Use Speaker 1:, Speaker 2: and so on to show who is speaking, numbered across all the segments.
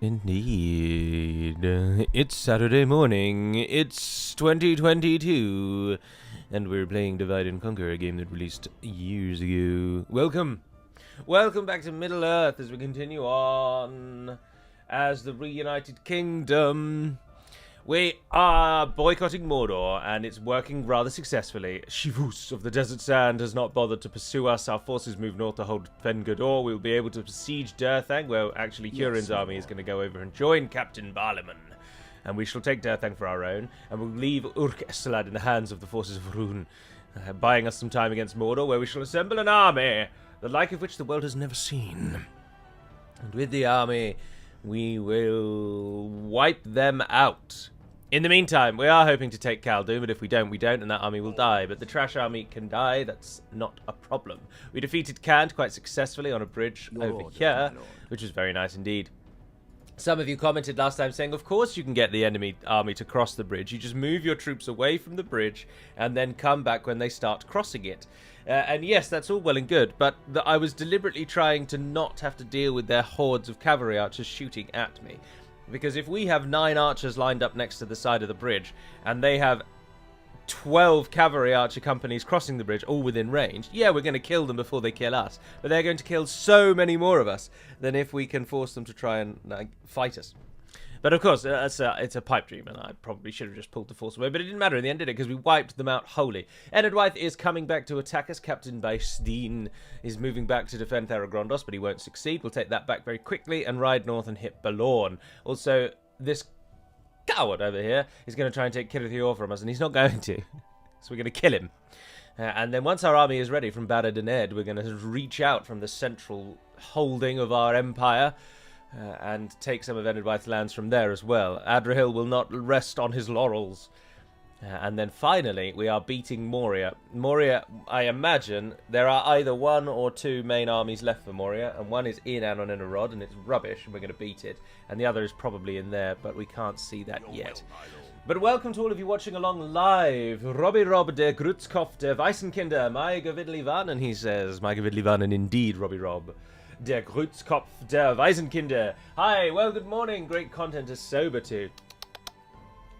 Speaker 1: Indeed. It's Saturday morning. It's 2022. And we're playing Divide and Conquer, a game that released years ago. Welcome. Welcome back to Middle-earth as we continue on as the Reunited Kingdom. We are boycotting Mordor, and it's working rather successfully. Shivus of the Desert Sand has not bothered to pursue us. Our forces move north to hold Gondor. We'll be able to besiege Durthang, where actually Huron's army is going to go over and join Captain Barliman. And we shall take Durthang for our own, and we'll leave Urk-Esselad in the hands of the forces of Rhûn, buying us some time against Mordor, where we shall assemble an army, the like of which the world has never seen. And with the army, we will wipe them out. In the meantime, we are hoping to take Khaldun, but if we don't, we don't, and that army will die. But the trash army can die, that's not a problem. We defeated Khand quite successfully on a bridge over here, which was very nice indeed. Some of you commented last time saying, of course you can get the enemy army to cross the bridge. You just move your troops away from the bridge and then come back when they start crossing it. And yes, that's all well and good, but I was deliberately trying to not have to deal with their hordes of cavalry archers shooting at me. Because if we have 9 archers lined up next to the side of the bridge, and they have 12 cavalry archer companies crossing the bridge, all within range, yeah, we're going to kill them before they kill us. But they're going to kill so many more of us than if we can force them to try and fight us. But of course, it's a pipe dream, and I probably should have just pulled the force away, but it didn't matter in the end, did it? Because we wiped them out wholly. Enedwaith is coming back to attack us. Captain Baisdeen is moving back to defend Theragondos, but he won't succeed. We'll take that back very quickly and ride north and hit Balorn. Also, this coward over here is going to try and take Cirith from us, and he's not going to. So we're going to kill him. And then once our army is ready from Barad and Ed, we're going to reach out from the central holding of our empire, and take some of Enedwaith's lands from there as well. Adrahil will not rest on his laurels. And then finally, we are beating Moria. Moria, I imagine, there are either 1 or 2 main armies left for Moria, and one is in Anon and Arod, and it's rubbish, and we're going to beat it. And the other is probably in there, but we can't see that yet. But welcome to all of you watching along live. Robbie Rob der Grutzkopf der Weissenkinder, my Gevidlivanen, he says. My Gevidlivanen indeed, Robbie Rob. Der Grutzkopf der Waisenkinder. Hi, well, good morning. Great content is sober too.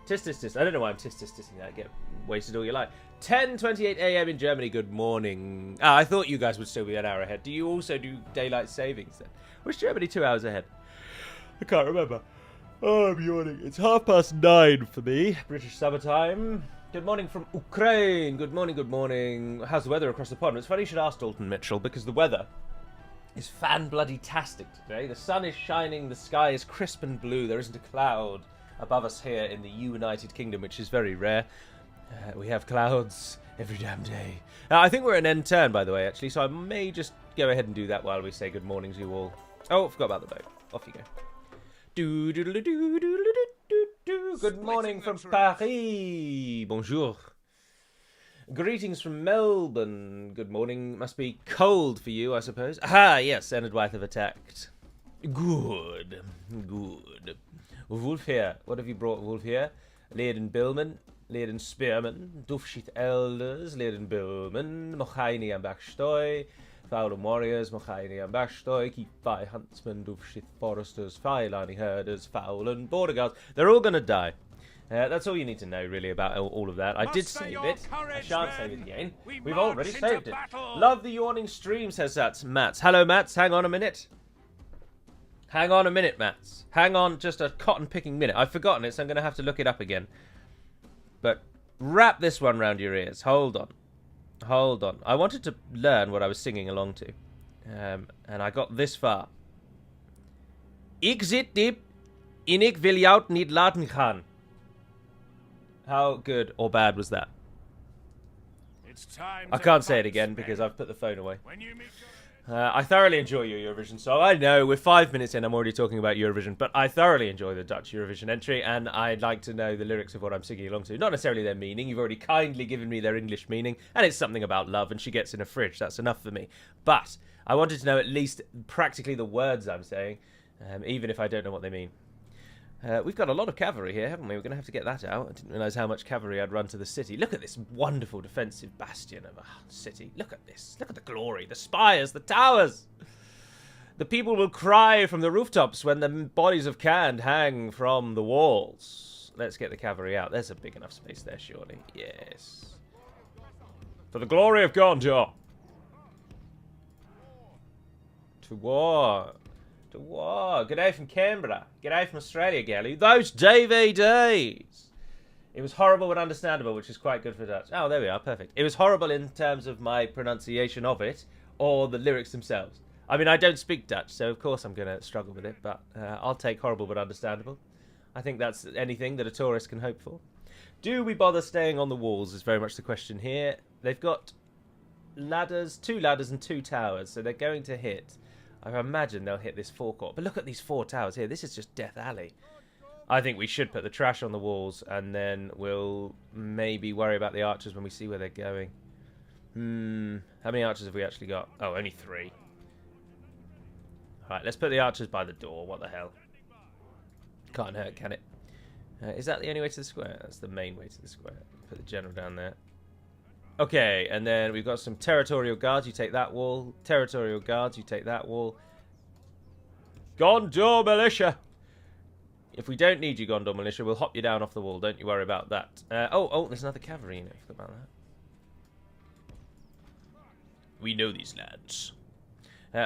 Speaker 1: Tis, tis, tis. I don't know why I'm tis, tis, tissing that. Get wasted all your life. 10:28 a.m. in Germany. Good morning. Ah, I thought you guys would still be an hour ahead. Do you also do daylight savings then? Or is Germany 2 hours ahead? I can't remember. Oh, I'm yawning. It's 9:30 for me. British summertime. Good morning from Ukraine. Good morning, good morning. How's the weather across the pond? It's funny you should ask Dalton Mitchell, because the weather is fan-bloody-tastic today. The sun is shining, the sky is crisp and blue, there isn't a cloud above us here in the United Kingdom, which is very rare. We have clouds every damn day. I think we're an end turn, by the way, actually, so I may just go ahead and do that while we say good morning to you all. Oh, I forgot about the boat. Off you go. Good morning from Paris. Bonjour. Greetings from Melbourne. Good morning. Must be cold for you, I suppose. Aha, yes, Enedwaith have attacked. Good. Good. Wolf here. What have you brought, Wolf here? Leiden Billman, Leiden Spearman, Dufshit Elders, Leiden Billman, Mochaini and Bachstoi, Foul Warriors, Mochaini and Bachstoi, Keep by Huntsmen, Dufshit Foresters, Filani Herders, Foul and Border Guards. They're all going to die. That's all you need to know, really, about all of that. I did save it. I shan't save it again. We've already saved it. Love the yawning stream, says that Mats. Hello, Mats. Hang on a minute. Hang on a minute, Mats. Hang on just a cotton-picking minute. I've forgotten it, so I'm going to have to look it up again. But wrap this one round your ears. Hold on. Hold on. I wanted to learn what I was singing along to. And I got this far. Ik zit diep en ik wil jou niet laten gaan. How good or bad was that? I can't say it again because I've put the phone away. I thoroughly enjoy your Eurovision song. I know, we're 5 minutes in, I'm already talking about Eurovision, but I thoroughly enjoy the Dutch Eurovision entry, and I'd like to know the lyrics of what I'm singing along to. Not necessarily their meaning, you've already kindly given me their English meaning, and it's something about love, and she gets in a fridge, that's enough for me. But I wanted to know at least practically the words I'm saying, even if I don't know what they mean. We've got a lot of cavalry here, haven't we? We're going to have to get that out. I didn't realise how much cavalry I'd run to the city. Look at this wonderful defensive bastion of a city. Look at this. Look at the glory. The spires, the towers. The people will cry from the rooftops when the bodies of Cand hang from the walls. Let's get the cavalry out. There's a big enough space there, surely. Yes. For the glory of Gondor. To war. To war. G'day from Canberra. G'day from Australia, Gally. Those DVDs. It was horrible but understandable, which is quite good for Dutch. Oh, there we are. Perfect. It was horrible in terms of my pronunciation of it or the lyrics themselves. I mean, I don't speak Dutch, so of course I'm going to struggle with it, but I'll take horrible but understandable. I think that's anything that a tourist can hope for. Do we bother staying on the walls is very much the question here. They've got ladders, 2 ladders and 2 towers, so they're going to hit. I imagine they'll hit this forecourt. But look at these 4 towers here. This is just Death Alley. I think we should put the trash on the walls, and then we'll maybe worry about the archers when we see where they're going. How many archers have we actually got? Oh, only 3. Alright, let's put the archers by the door. What the hell? Can't hurt, can it? Is that the only way to the square? That's the main way to the square. Put the general down there. Okay, and then we've got some territorial guards. You take that wall. Territorial guards. You take that wall. Gondor militia! If we don't need you, Gondor militia, we'll hop you down off the wall. Don't you worry about that. Oh, there's another cavalry. You know, forgot about that. We know these lads.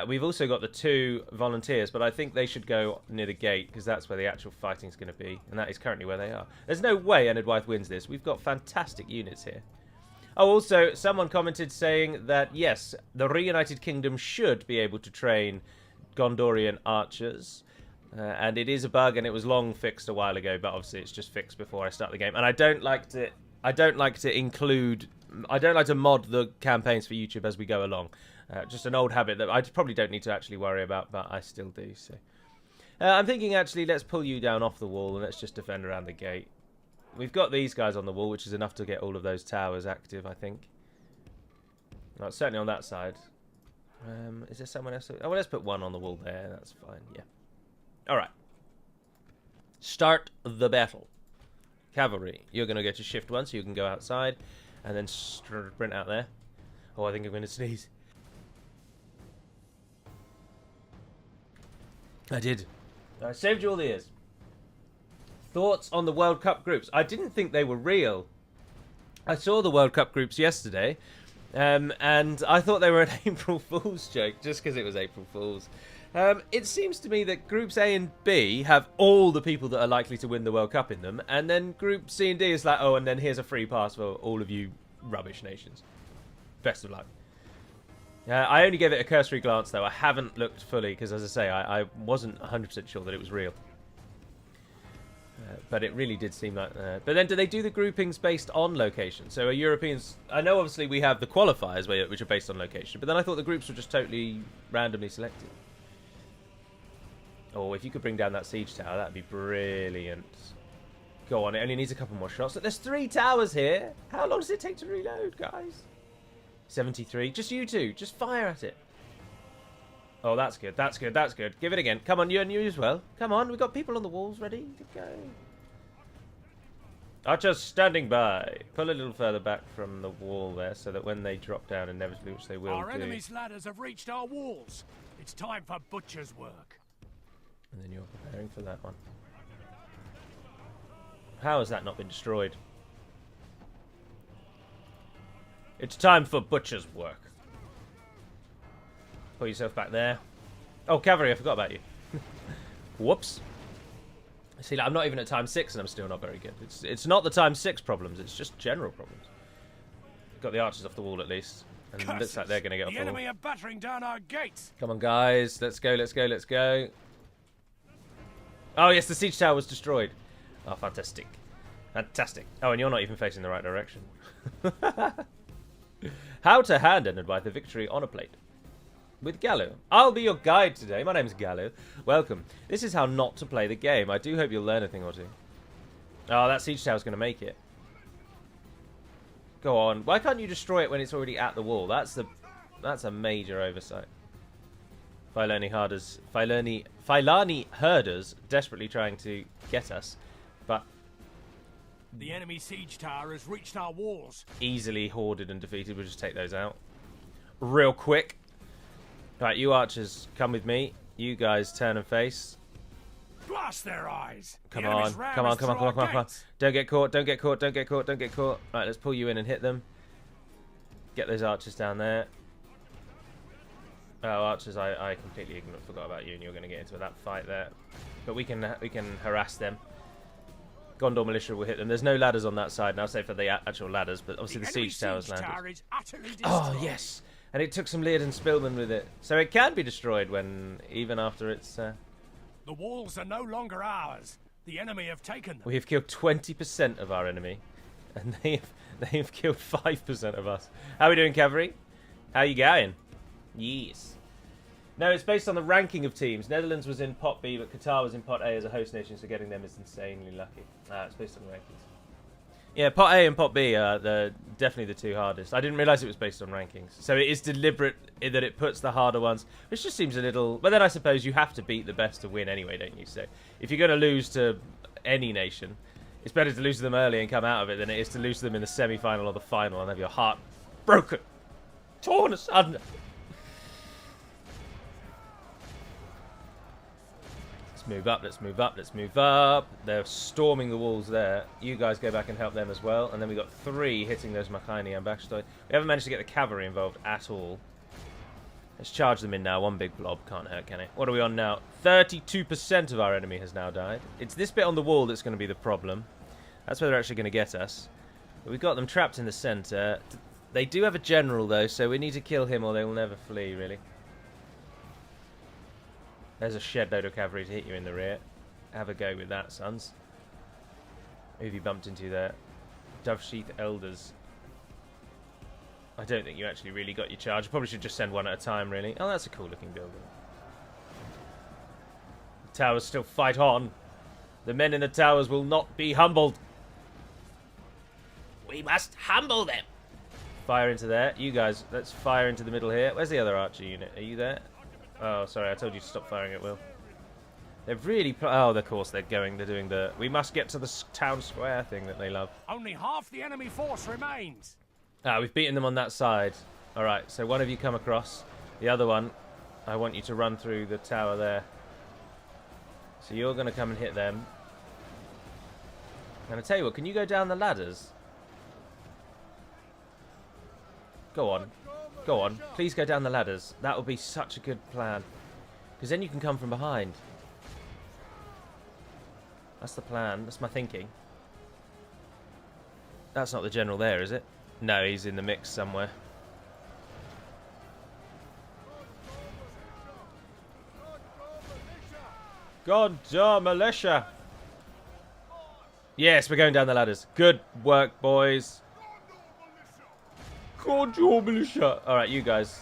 Speaker 1: We've also got the 2 volunteers, but I think they should go near the gate, because that's where the actual fighting's going to be, and that is currently where they are. There's no way Enedwyth wins this. We've got fantastic units here. Oh, also, someone commented saying that, yes, the Reunited Kingdom should be able to train Gondorian archers, and it is a bug, and it was long fixed a while ago, but obviously it's just fixed before I start the game. And I don't like to mod the campaigns for YouTube as we go along. Just an old habit that I probably don't need to actually worry about, but I still do. So I'm thinking, actually, let's pull you down off the wall and let's just defend around the gate. We've got these guys on the wall, which is enough to get all of those towers active, I think. Well, certainly on that side. Is there someone else? Oh, well, let's put 1 on the wall there. That's fine, yeah. All right. Start the battle. Cavalry, you're going to get your shift 1, so you can go outside and then sprint out there. Oh, I think I'm going to sneeze. I did. I saved you all the ears. Thoughts on the World Cup groups? I didn't think they were real. I saw the World Cup groups yesterday, and I thought they were an April Fool's joke, just because it was April Fool's. It seems to me that Groups A and B have all the people that are likely to win the World Cup in them, and then Group C and D is like, oh, and then here's a free pass for all of you rubbish nations. Best of luck. I only gave it a cursory glance, though. I haven't looked fully, because, as I say, I wasn't 100% sure that it was real. But it really did seem like... but then, do they do the groupings based on location? So are Europeans... I know, obviously, we have the qualifiers, which are based on location, but then I thought the groups were just totally randomly selected. Oh, if you could bring down that siege tower, that'd be brilliant. Go on, it only needs a couple more shots. There's 3 towers here. How long does it take to reload, guys? 73. Just you 2. Just fire at it. Oh, that's good. That's good. That's good. Give it again. Come on, you and you as well. Come on, we've got people on the walls ready to go. Archers standing by. Pull a little further back from the wall there, so that when they drop down inevitably, which they will do.
Speaker 2: Our enemy's ladders have reached our walls. It's time for butcher's work.
Speaker 1: And then you're preparing for that one. How has that not been destroyed? It's time for butcher's work. Put yourself back there. Oh, cavalry, I forgot about you. Whoops. See, I'm not even at time 6 and I'm still not very good. It's not the time 6 problems, it's just general problems. Got the archers off the wall at least. And it looks like they're going to get off the wall.
Speaker 2: The enemy are battering down our gates.
Speaker 1: Come on, guys. Let's go, let's go, let's go. Oh, yes, the siege tower was destroyed. Oh, fantastic. Fantastic. Oh, and you're not even facing the right direction. How to hand Enedwyth a victory on a plate. With Gallo. I'll be your guide today. My name's Gallo. Welcome. This is how not to play the game. I do hope you'll learn a thing or two. Oh, that siege tower's going to make it. Go on. Why can't you destroy it when it's already at the wall? That's a major oversight. Filani herders desperately trying to get us, but
Speaker 2: the enemy siege tower has reached our walls.
Speaker 1: Easily hoarded and defeated. We'll just take those out real quick. Right, you archers, come with me. You guys turn and face.
Speaker 2: Blast their eyes.
Speaker 1: Come on. Come on, come on, come on, come on, come on. Don't get caught, don't get caught, don't get caught, don't get caught. Right, let's pull you in and hit them. Get those archers down there. Oh, archers, I completely forgot about you, and you're going to get into that fight there. But we can harass them. Gondor militia will hit them. There's no ladders on that side now, save for the actual ladders, but obviously the siege tower's landed. Oh, yes! And it took some Leod and Spillman with it. So it can be destroyed when, even after it's...
Speaker 2: The walls are no longer ours. The enemy have taken them.
Speaker 1: We have killed 20% of our enemy, and they've killed 5% of us. How are we doing, cavalry? How are you going? Yes. No, it's based on the ranking of teams. Netherlands was in Pot B, but Qatar was in Pot A as a host nation, so getting them is insanely lucky. It's based on the rankings. Yeah, Pot A and Pot B are definitely the two hardest. I didn't realise it was based on rankings. So it is deliberate that it puts the harder ones, which just seems a little... But then I suppose you have to beat the best to win anyway, don't you? So if you're going to lose to any nation, it's better to lose to them early and come out of it than it is to lose to them in the semi-final or the final and have your heart broken, torn asunder. Move up, let's move up, let's move up. They're storming the walls there. You guys go back and help them as well. And then we got 3 hitting those Machini and Backstoy. We haven't managed to get the cavalry involved at all. Let's charge them in now. One big blob. Can't hurt, can it? What are we on now? 32% of our enemy has now died. It's this bit on the wall that's going to be the problem. That's where they're actually going to get us. But we've got them trapped in the centre. They do have a general, though, so we need to kill him or they will never flee, really. There's a shed load of cavalry to hit you in the rear. Have a go with that, sons. Who have you bumped into there? Dovesheath Elders. I don't think you actually really got your charge. Probably should just send one at a time, really. Oh, that's a cool looking building. The towers still fight on. The men in the towers will not be humbled. We must humble them. Fire into there. You guys, let's fire into the middle here. Where's the other archer unit? Are you there? Oh, sorry, I told you to stop firing at will. They've really... Oh, of course, they're doing the... We must get to the town square thing that they love.
Speaker 2: Only half the enemy force remains.
Speaker 1: We've beaten them on that side. Alright, so one of you come across. The other one, I want you to run through the tower there. So you're going to come and hit them. And I tell you what, can you go down the ladders? Go on. Go on. Please go down the ladders. That would be such a good plan. Because then you can come from behind. That's the plan. That's my thinking. That's not the general there, is it? No, he's in the mix somewhere. Gondor militia! Yes, we're going down the ladders. Good work, boys. Gondor militia! Alright, you guys.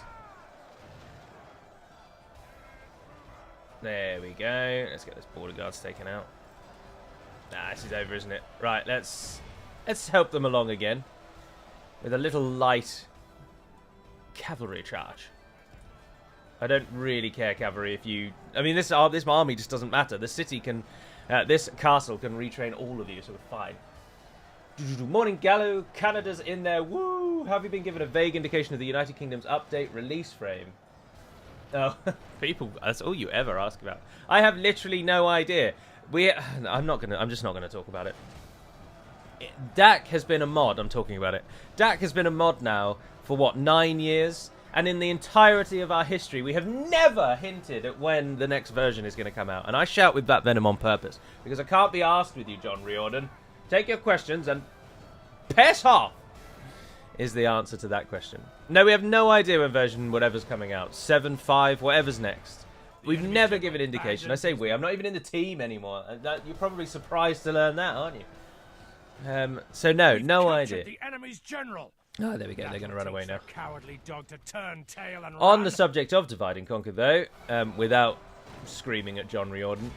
Speaker 1: There we go. Let's get those border guards taken out. This is over, isn't it? Right, let's help them along again. With a little light cavalry charge. I don't really care, cavalry, if you... I mean, this army just doesn't matter. The city can... this castle can retrain all of you, so we're fine. Morning, Gallo. Canada's in there. Woo! Have you been given a vague indication of the United Kingdom's update release frame? Oh, people, that's all you ever ask about. I have literally no idea. I'm just not gonna talk about it. Dac has been a mod. I'm talking about it. Dac has been a mod now for what, 9 years? And in the entirety of our history, we have never hinted at when the next version is going to come out. And I shout with that venom on purpose because I can't be asked with you, John Riordan. Take your questions and piss off is the answer to that question. No, we have no idea when version whatever's coming out. 7.5, whatever's next. We've never given indication. I say we. I'm not even in the team anymore. You're probably surprised to learn that, aren't you? So no idea.
Speaker 2: The enemy's general.
Speaker 1: Oh, there we go. They're going to run away now.
Speaker 2: Cowardly dog to turn tail and
Speaker 1: On
Speaker 2: run.
Speaker 1: the subject of divide and conquer, though, without screaming at John Riordan,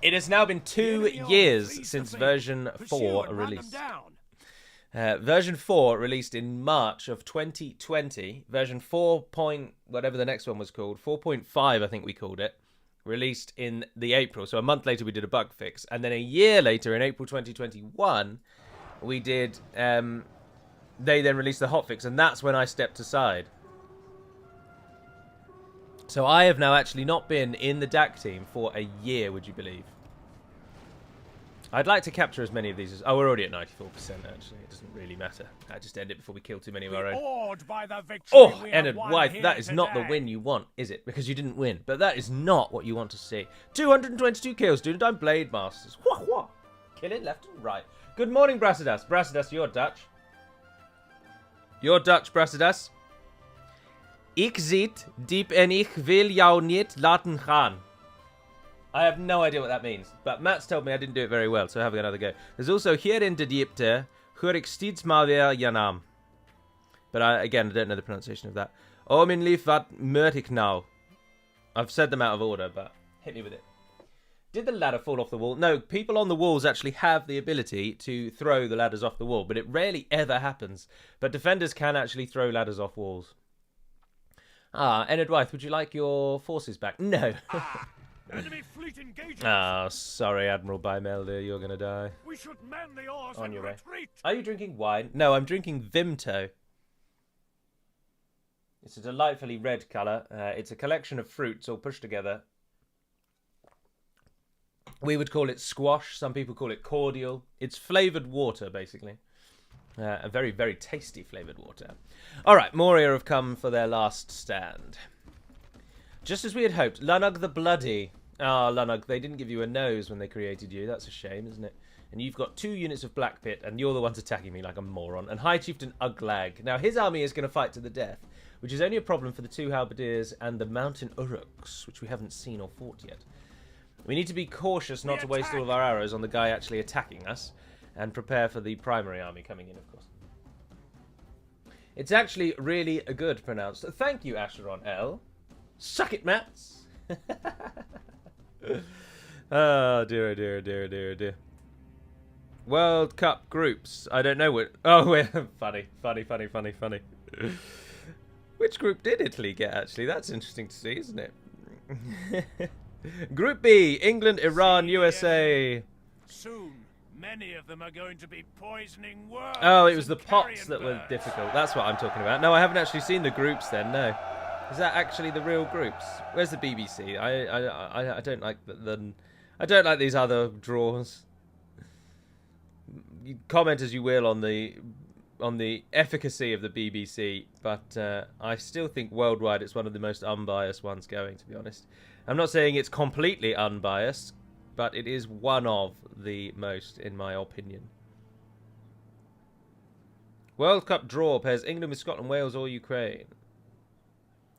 Speaker 1: it has now been 2 years since version 4 released. Version 4 released in March of 2020. Version 4. Whatever the next one was called, 4.5 I think we called it, released in the April. So a month later we did a bug fix, and then a year later in April 2021 we did. They then released the hotfix, and that's when I stepped aside. So I have now actually not been in the Dac team for a year, would you believe? I'd like to capture as many of these as... Oh, we're already at 94%, actually. It doesn't really matter. I just end it before we kill too many of our own.
Speaker 2: Awed by the victory
Speaker 1: Oh,
Speaker 2: we have
Speaker 1: Ennard,
Speaker 2: won
Speaker 1: wife,
Speaker 2: here
Speaker 1: that is not the
Speaker 2: today.
Speaker 1: win you want, is it? Because you didn't win. But that is not what you want to see. 222 kills, dude. I'm Blade Masters. Wha wha. Killing left and right. Good morning, Brassidas. Brassidas, you're Dutch. You're Dutch, Brassidas. Ik zit diep en ik wil jou niet laten gaan. I have no idea what that means, but Matt's told me I didn't do it very well, so have another go. There's also hier in de diepte, hoor ik steeds maar weer je naam. But again, I don't know the pronunciation of that. Oh, mijn lief, wat moet ik nou? I've said them out of order, but hit me with it. Did the ladder fall off the wall? No, people on the walls actually have the ability to throw the ladders off the wall, but it rarely ever happens. But defenders can actually throw ladders off walls. Ah, Ennard Wythe, would you like your forces back? No.
Speaker 2: Enemy fleet engaging.
Speaker 1: Oh, sorry, Admiral Bymelde, you're gonna die.
Speaker 2: We should man the oars
Speaker 1: On
Speaker 2: and
Speaker 1: your way.
Speaker 2: retreat.
Speaker 1: Are you drinking wine? No, I'm drinking Vimto. It's a delightfully red colour. It's a collection of fruits all pushed together. We would call it squash. Some people call it cordial. It's flavoured water, basically. A very, very tasty flavoured water. All right, Moria have come for their last stand. Just as we had hoped, Lunug the Bloody. Ah, Lunug, they didn't give you a nose when they created you. That's a shame, isn't it? And you've got 2 units of Black Pit, and you're the ones attacking me like a moron. And High Chieftain Uglag. Now, his army is going to fight to the death, which is only a problem for the 2 Halberdiers and the Mountain Uruks, which we haven't seen or fought yet. We need to be cautious not to waste all of our arrows on the guy actually attacking us, and prepare for the primary army coming in, of course. It's actually really good pronounced. Thank you, Asheron L. Suck it, Mats! Oh, dear, dear, dear, dear, dear. World Cup groups. I don't know what... Oh, wait. Funny. Which group did Italy get, actually? That's interesting to see, isn't it? Group B. England, Iran, USA.
Speaker 2: Soon, many of them are going to be poisoning worms.
Speaker 1: Oh, it was the
Speaker 2: and
Speaker 1: pots that
Speaker 2: carrion
Speaker 1: were
Speaker 2: birds.
Speaker 1: difficult. That's what I'm talking about. No, I haven't actually seen the groups then, no. Is that actually the real groups? Where's the BBC? I don't like I don't like these other draws. You comment as you will on the efficacy of the BBC, but I still think worldwide it's one of the most unbiased ones going, to be honest. I'm not saying it's completely unbiased, but it is one of the most, in my opinion. World Cup draw pairs England with Scotland, Wales, or Ukraine.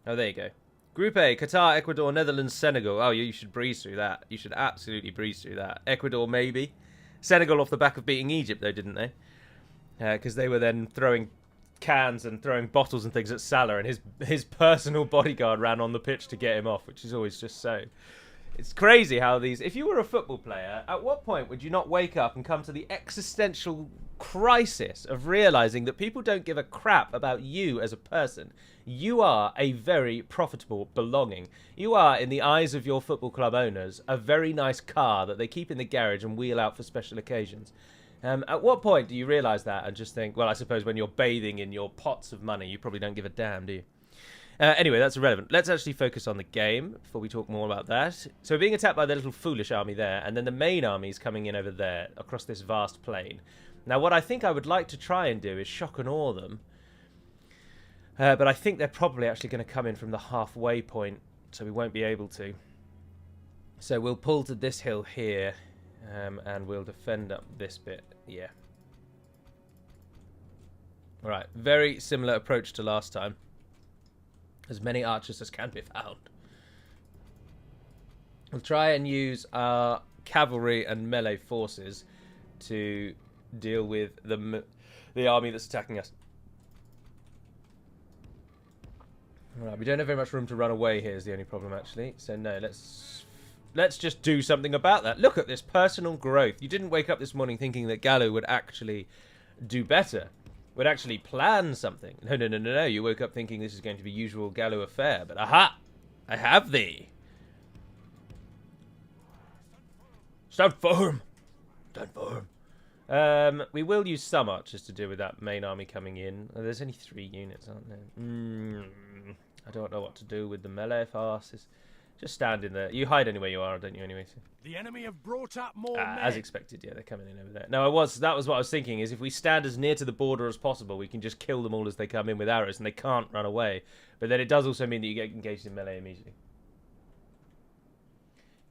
Speaker 1: Oh, there you go. Group A, Qatar, Ecuador, Netherlands, Senegal. Oh, you should breeze through that. You should absolutely breeze through that. Ecuador, maybe. Senegal off the back of beating Egypt, though, didn't they? Because they were then throwing cans and throwing bottles and things at Salah, and his personal bodyguard ran on the pitch to get him off, which is always just so... It's crazy how these... If you were a football player, at what point would you not wake up and come to the existential crisis of realising that people don't give a crap about you as a person? You are a very profitable belonging. You are, in the eyes of your football club owners, a very nice car that they keep in the garage and wheel out for special occasions. At what point do you realise that and just think, well, I suppose when you're bathing in your pots of money, you probably don't give a damn, do you? Anyway, that's irrelevant. Let's actually focus on the game before we talk more about that. So we're being attacked by the little foolish army there, and then the main army is coming in over there, across this vast plain. Now, what I think I would like to try and do is shock and awe them. But I think they're probably actually going to come in from the halfway point, so we won't be able to. So we'll pull to this hill here, and we'll defend up this bit. Yeah. All right, very similar approach to last time. As many archers as can be found. We'll try and use our cavalry and melee forces to deal with the army that's attacking us. Alright, we don't have very much room to run away here is the only problem, actually. So no, let's just do something about that. Look at this personal growth. You didn't wake up this morning thinking that Gallo would actually do better. Would actually plan something. No. You woke up thinking this is going to be usual Gallo affair. But aha! I have thee! Stand firm! Stand firm. We will use some archers to deal with that main army coming in. Oh, there's only 3 units, aren't there? I don't know what to do with the melee forces. Just stand in there. You hide anywhere you are, don't you, anyway?
Speaker 2: The enemy have brought up more men.
Speaker 1: As expected, yeah, they're coming in over there. No, that was what I was thinking, is if we stand as near to the border as possible, we can just kill them all as they come in with arrows, and they can't run away. But then it does also mean that you get engaged in melee immediately.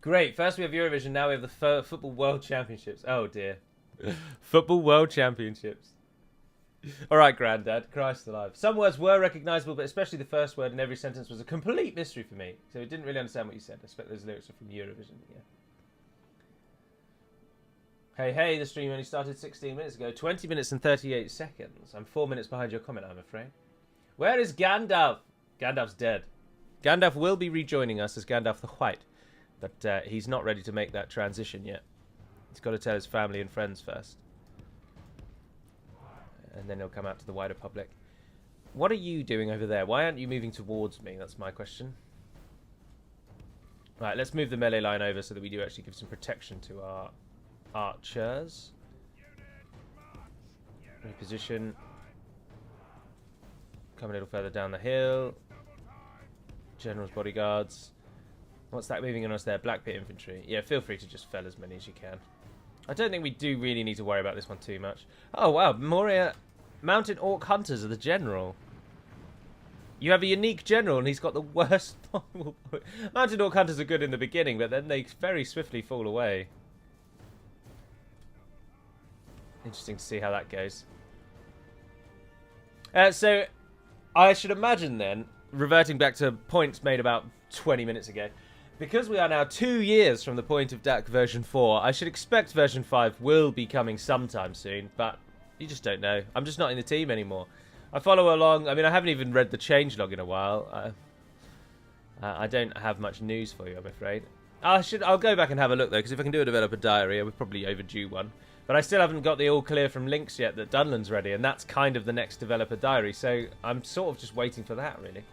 Speaker 1: Great, first we have Eurovision, now we have the Football World Championships. Oh dear. Football World Championships. Alright, Grandad, Christ alive. Some words were recognisable, but especially the first word in every sentence was a complete mystery for me. So I didn't really understand what you said. I expect those lyrics are from Eurovision, yeah. Hey, hey, the stream only started 16 minutes ago. 20 minutes and 38 seconds. I'm 4 minutes behind your comment, I'm afraid. Where is Gandalf? Gandalf's dead. Gandalf will be rejoining us as Gandalf the White, but he's not ready to make that transition yet. He's got to tell his family and friends first. And then he'll come out to the wider public. What are you doing over there? Why aren't you moving towards me? That's my question. Right, let's move the melee line over so that we do actually give some protection to our archers. Reposition. Come a little further down the hill. General's bodyguards. What's that moving on us there? Black Pit infantry. Yeah, feel free to just fell as many as you can. I don't think we do really need to worry about this one too much. Oh, wow. Moria Mountain Orc Hunters are the general. You have a unique general, and he's got the worst... Mountain Orc Hunters are good in the beginning, but then they very swiftly fall away. Interesting to see how that goes. So, I should imagine then, reverting back to points made about 20 minutes ago, because we are now 2 years from the point of Dac version 4, I should expect version 5 will be coming sometime soon, but you just don't know. I'm just not in the team anymore. I follow along. I mean, I haven't even read the changelog in a while. I don't have much news for you, I'm afraid. I'll go back and have a look, though, because if I can do a developer diary, we're probably overdue one. But I still haven't got the all clear from Lynx yet that Dunland's ready, and that's kind of the next developer diary, so I'm sort of just waiting for that, really.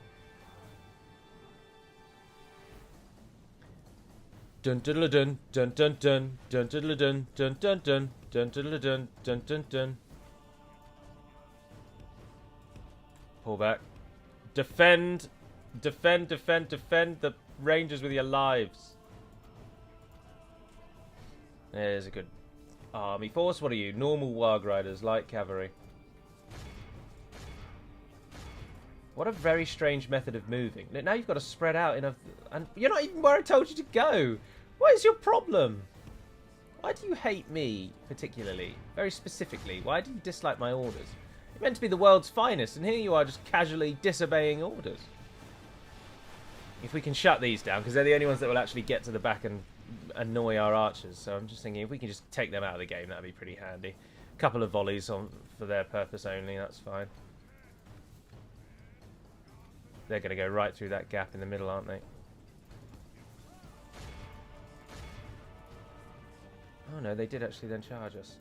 Speaker 1: Dun dun dun dun dun dun dun dun dun dun dun dun dun dun dun dun dun dun. Pull back. Defend, defend, defend, defend the Rangers with your lives. There's a good army force. What are you? Normal Warg Riders, light cavalry. What a very strange method of moving. Now you've got to spread out in a... And you're not even where I told you to go. What is your problem? Why do you hate me, particularly? Very specifically. Why do you dislike my orders? You're meant to be the world's finest, and here you are just casually disobeying orders. If we can shut these down, because they're the only ones that will actually get to the back and annoy our archers. So I'm just thinking if we can just take them out of the game, that'd be pretty handy. A couple of volleys on for their purpose only, that's fine. They're going to go right through that gap in the middle, aren't they? Oh no, they did actually then charge us.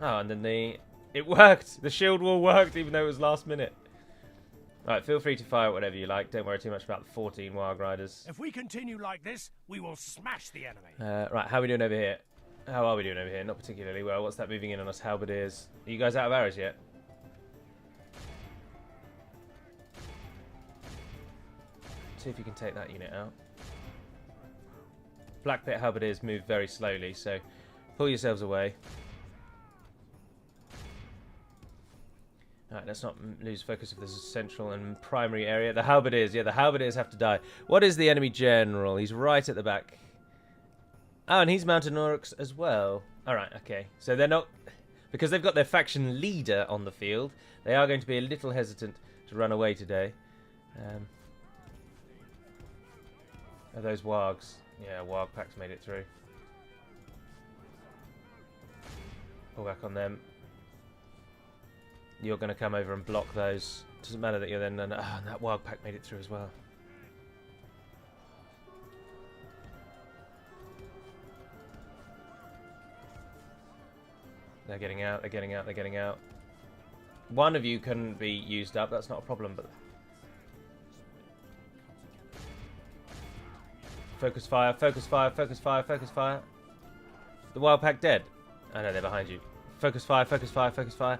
Speaker 1: Oh, and then it worked! The shield wall worked, even though it was last minute. Alright, feel free to fire whatever you like. Don't worry too much about the 14 Warg Riders.
Speaker 2: If we continue like this, we will smash the enemy.
Speaker 1: Right, how are we doing over here? How are we doing over here? Not particularly well. What's that moving in on us? Halberdiers. Are you guys out of arrows yet? See if you can take that unit out. Black Pit Halberdiers move very slowly, so pull yourselves away. Alright, let's not lose focus of this central and primary area. The Halberdiers, yeah, the Halberdiers have to die. What is the enemy general? He's right at the back. Oh, and he's Mountain Orcs as well. Alright, okay. So they're not... Because they've got their faction leader on the field, they are going to be a little hesitant to run away today. Are those Wargs? Yeah, Warg packs made it through. Pull back on them. You're going to come over and block those. Doesn't matter that you're then... and that Warg pack made it through as well. They're getting out, they're getting out, they're getting out. One of you couldn't be used up, that's not a problem, but... Focus fire, focus fire, focus fire, focus fire. The wild pack dead. Oh no, they're behind you. Focus fire, focus fire, focus fire.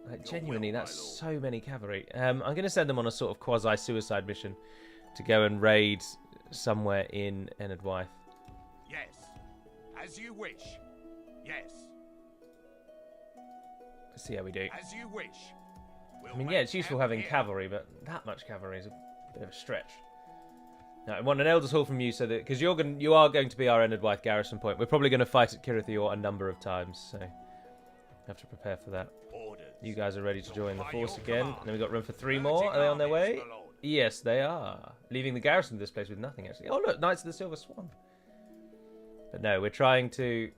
Speaker 1: Like, genuinely, that's so many cavalry. I'm going to send them on a sort of quasi-suicide mission to go and raid somewhere in Enedwyth.
Speaker 2: Yes. As you wish. Yes.
Speaker 1: Let's see how we do.
Speaker 2: As you wish.
Speaker 1: I mean, yeah, it's useful having cavalry, but that much cavalry is a bit of a stretch. Now, I want an Elder's Hall from you, so that because you are going to be our Enedwyth garrison point. We're probably going to fight at Kirithior a number of times, so have to prepare for that.
Speaker 2: Orders.
Speaker 1: You guys are ready to join the force again, and then we've got room for 3 more. Are they on their way? Yes, they are. Leaving the garrison of this place with nothing, actually. Oh, look, Knights of the Silver Swan. But no, we're trying to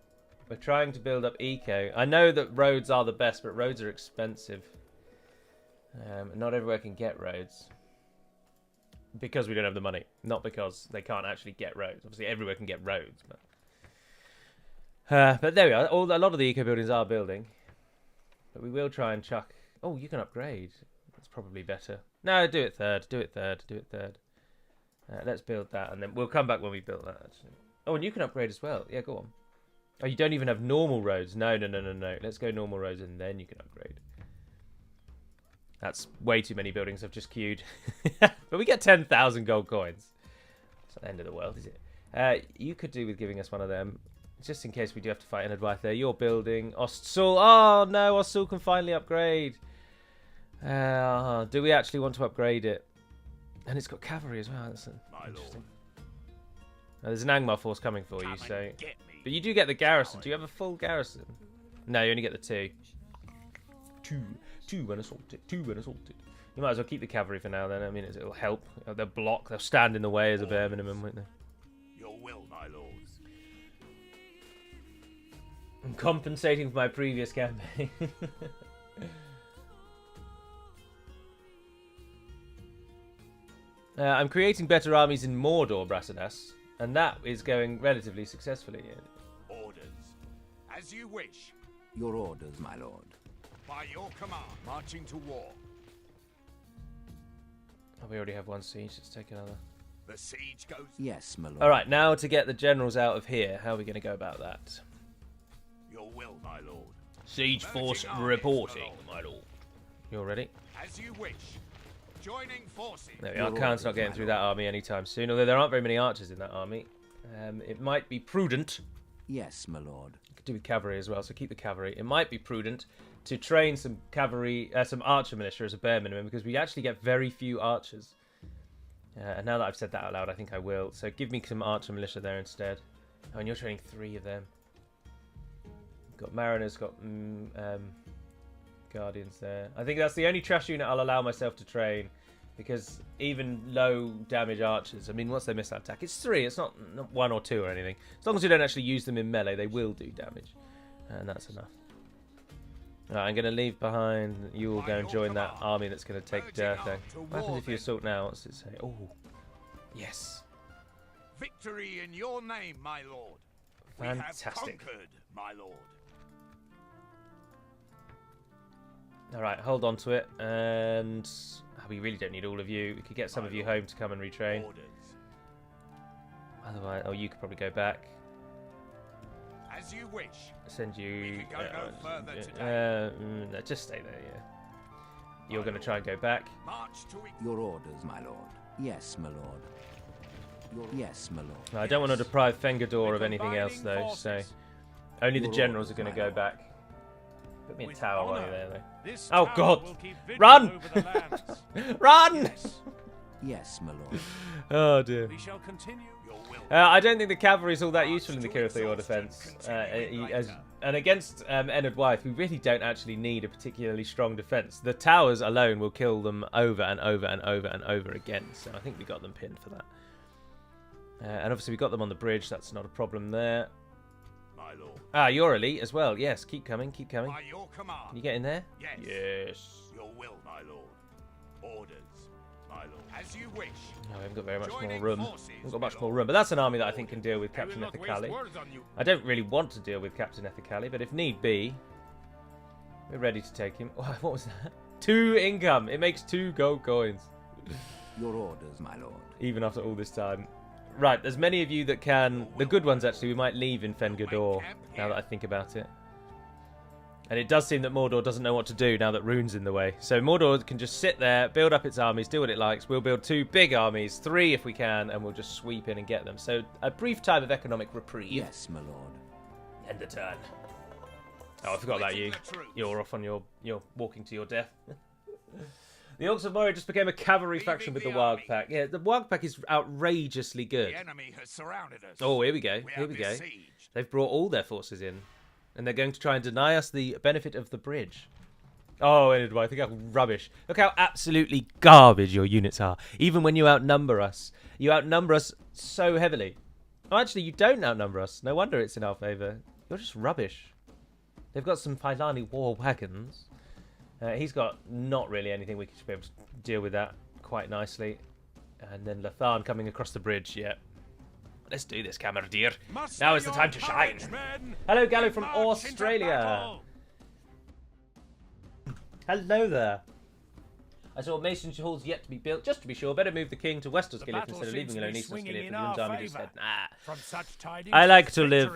Speaker 1: build up eco. I know that roads are the best, but roads are expensive. Not everywhere can get roads. Because we don't have the money. Not because they can't actually get roads. Obviously, everywhere can get roads. But there we are. A lot of the eco buildings are building. But we will try and chuck... Oh, you can upgrade. That's probably better. No, do it third. Do it third. Do it third. Let's build that, and then we'll come back when we build that, actually. Oh, and you can upgrade as well. Yeah, go on. Oh, you don't even have normal roads. No. Let's go normal roads, and then you can upgrade. That's way too many buildings I've just queued. But we get 10,000 gold coins. It's not the end of the world, is it? You could do with giving us one of them. Just in case we do have to fight Enedwyth there. You're building. Ostsul. Oh, no. Ostsul can finally upgrade. Do we actually want to upgrade it? And it's got cavalry as well. That's interesting. Now, there's an Angmar force coming for you, so... But you do get the garrison. Do you have a full garrison? No, you only get the 2. Two when assaulted. You might as well keep the cavalry for now, then. I mean, it'll help. They'll block. They'll stand in the way as a bare minimum, won't they?
Speaker 2: Your will, my lords.
Speaker 1: I'm compensating for my previous campaign. I'm creating better armies in Mordor, Brasidas, and that is going relatively successfully.
Speaker 2: Orders. As you wish.
Speaker 3: Your orders, my lord.
Speaker 2: By your command, marching to war.
Speaker 1: Oh, we already have one siege. Let's take another.
Speaker 2: The siege goes.
Speaker 3: Yes, my lord.
Speaker 1: All right, now to get the generals out of here. How are we going to go about that?
Speaker 2: Your will, my lord.
Speaker 1: Siege force reporting, my lord. You're ready?
Speaker 2: As you wish. Joining forces.
Speaker 1: There we are. Khan's not getting through that army anytime soon, although there aren't very many archers in that army. It might be prudent.
Speaker 3: Yes, my lord.
Speaker 1: Could do with cavalry as well, so keep the cavalry. It might be prudent to train some cavalry, some archer militia as a bare minimum, because we actually get very few archers. And now that I've said that out loud, I think I will. So give me some archer militia there instead. Oh, and you're training 3 of them. Got mariners, got guardians there. I think that's the only trash unit I'll allow myself to train, because even low damage archers, I mean, once they miss that attack, it's 3, it's not 1 or 2 or anything. As long as you don't actually use them in melee, they will do damage. And that's enough. Right, I'm going to leave behind. You will go and join that army that's going to take Durtha. What happens if you assault now? What's it say? Oh, yes.
Speaker 2: Victory in your name, my lord.
Speaker 1: Fantastic.
Speaker 2: We have conquered, my lord.
Speaker 1: Alright, hold on to it. And we really don't need all of you. We could get some of you home to come and retrain. Otherwise, oh, you could probably go back.
Speaker 2: As you wish.
Speaker 1: Send you.
Speaker 2: We can go no further today.
Speaker 1: No, just stay there. Yeah. You're going to try and go back.
Speaker 2: March to
Speaker 3: your orders, my lord. Yes, my lord. Yes, my lord.
Speaker 1: No, I don't want to deprive Fengador of anything else, though. So only the generals are going to go back. Put me in tower while you're there, though. Oh God! Run! Run!
Speaker 3: Yes, my lord.
Speaker 1: Oh dear.
Speaker 2: We shall continue your will.
Speaker 1: I don't think the cavalry is all that useful in the Kirithior defence. And against Enedwyth, we really don't actually need a particularly strong defence. The towers alone will kill them over and over and over and over again. So I think we got them pinned for that. And obviously we got them on the bridge. That's not a problem there.
Speaker 2: My lord.
Speaker 1: Ah, you're elite as well. Yes, keep coming, keep coming.
Speaker 2: By your command.
Speaker 1: Can you get in there?
Speaker 2: Yes.
Speaker 1: Yes.
Speaker 2: Your will, my lord. Orders, my lord. As you wish.
Speaker 1: No, we haven't got very much more room. We haven't got much more room, but that's an army that I think can deal with Captain Ethicali. I don't really want to deal with Captain Ethicali, but if need be, we're ready to take him. Oh, what was that? 2 income. It makes 2 gold coins.
Speaker 3: Your orders, my lord.
Speaker 1: Even after all this time. Right, there's many of you that can... The good ones, actually, we might leave in Fengador, now that I think about it. And it does seem that Mordor doesn't know what to do now that Rune's in the way. So Mordor can just sit there, build up its armies, do what it likes. We'll build 2 big armies, 3 if we can, and we'll just sweep in and get them. So a brief time of economic reprieve.
Speaker 3: Yes, my lord.
Speaker 1: End the turn. Oh, I forgot about you. You're off on you're walking to your death. The Orcs of Moria just became a cavalry faction with the Warg Pack. Yeah, the Warg Pack is outrageously good.
Speaker 2: The enemy has surrounded us.
Speaker 1: Oh, here we go. Here we go. They've brought all their forces in. And they're going to try and deny us the benefit of the bridge. Oh, Edward, think how rubbish. Look how absolutely garbage your units are. Even when you outnumber us. You outnumber us so heavily. Oh, actually, you don't outnumber us. No wonder it's in our favour. You're just rubbish. They've got some Pylani war wagons. He's got not really anything we should be able to deal with that quite nicely. And then Lathan coming across the bridge, yeah. Let's do this, Camaradier. Now is the time to shine. Hello, Gallo from Australia. Hello there. I saw masonry halls yet to be built. Just to be sure, better move the king to West Osgiliath instead of leaving alone East Osgiliath. The Rune's army just said, nah. I like to live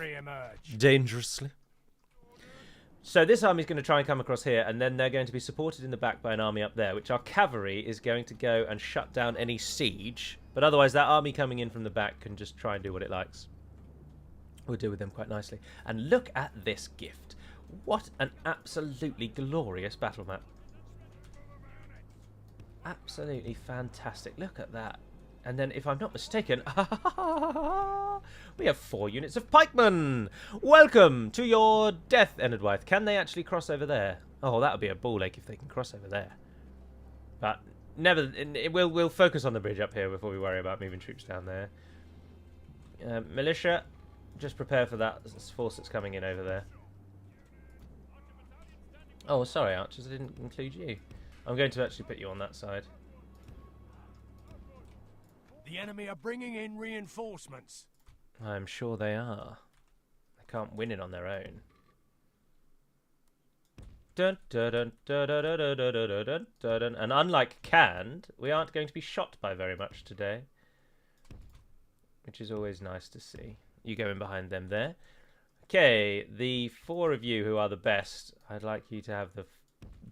Speaker 1: dangerously. So this army is going to try and come across here, and then they're going to be supported in the back by an army up there, which our cavalry is going to go and shut down any siege. But otherwise, that army coming in from the back can just try and do what it likes. We'll deal with them quite nicely. And look at this gift. What an absolutely glorious battle map. Absolutely fantastic. Look at that. And then, if I'm not mistaken, we have 4 units of pikemen. Welcome to your death, Enedwythe. Can they actually cross over there? Oh, that would be a ball ache if they can cross over there. But never. We'll focus on the bridge up here before we worry about moving troops down there. Militia, just prepare for that force that's coming in over there. Oh, sorry, archers. I didn't include you. I'm going to actually put you on that side.
Speaker 2: The enemy are bringing in reinforcements.
Speaker 1: I'm sure they are. They can't win it on their own. Dun, dun, dun, dun, dun, dun, dun, dun, dun, dun, dun. And unlike Canned, we aren't going to be shot by very much today. Which is always nice to see. You go in behind them there. Okay, the 4 of you who are the best, I'd like you to have the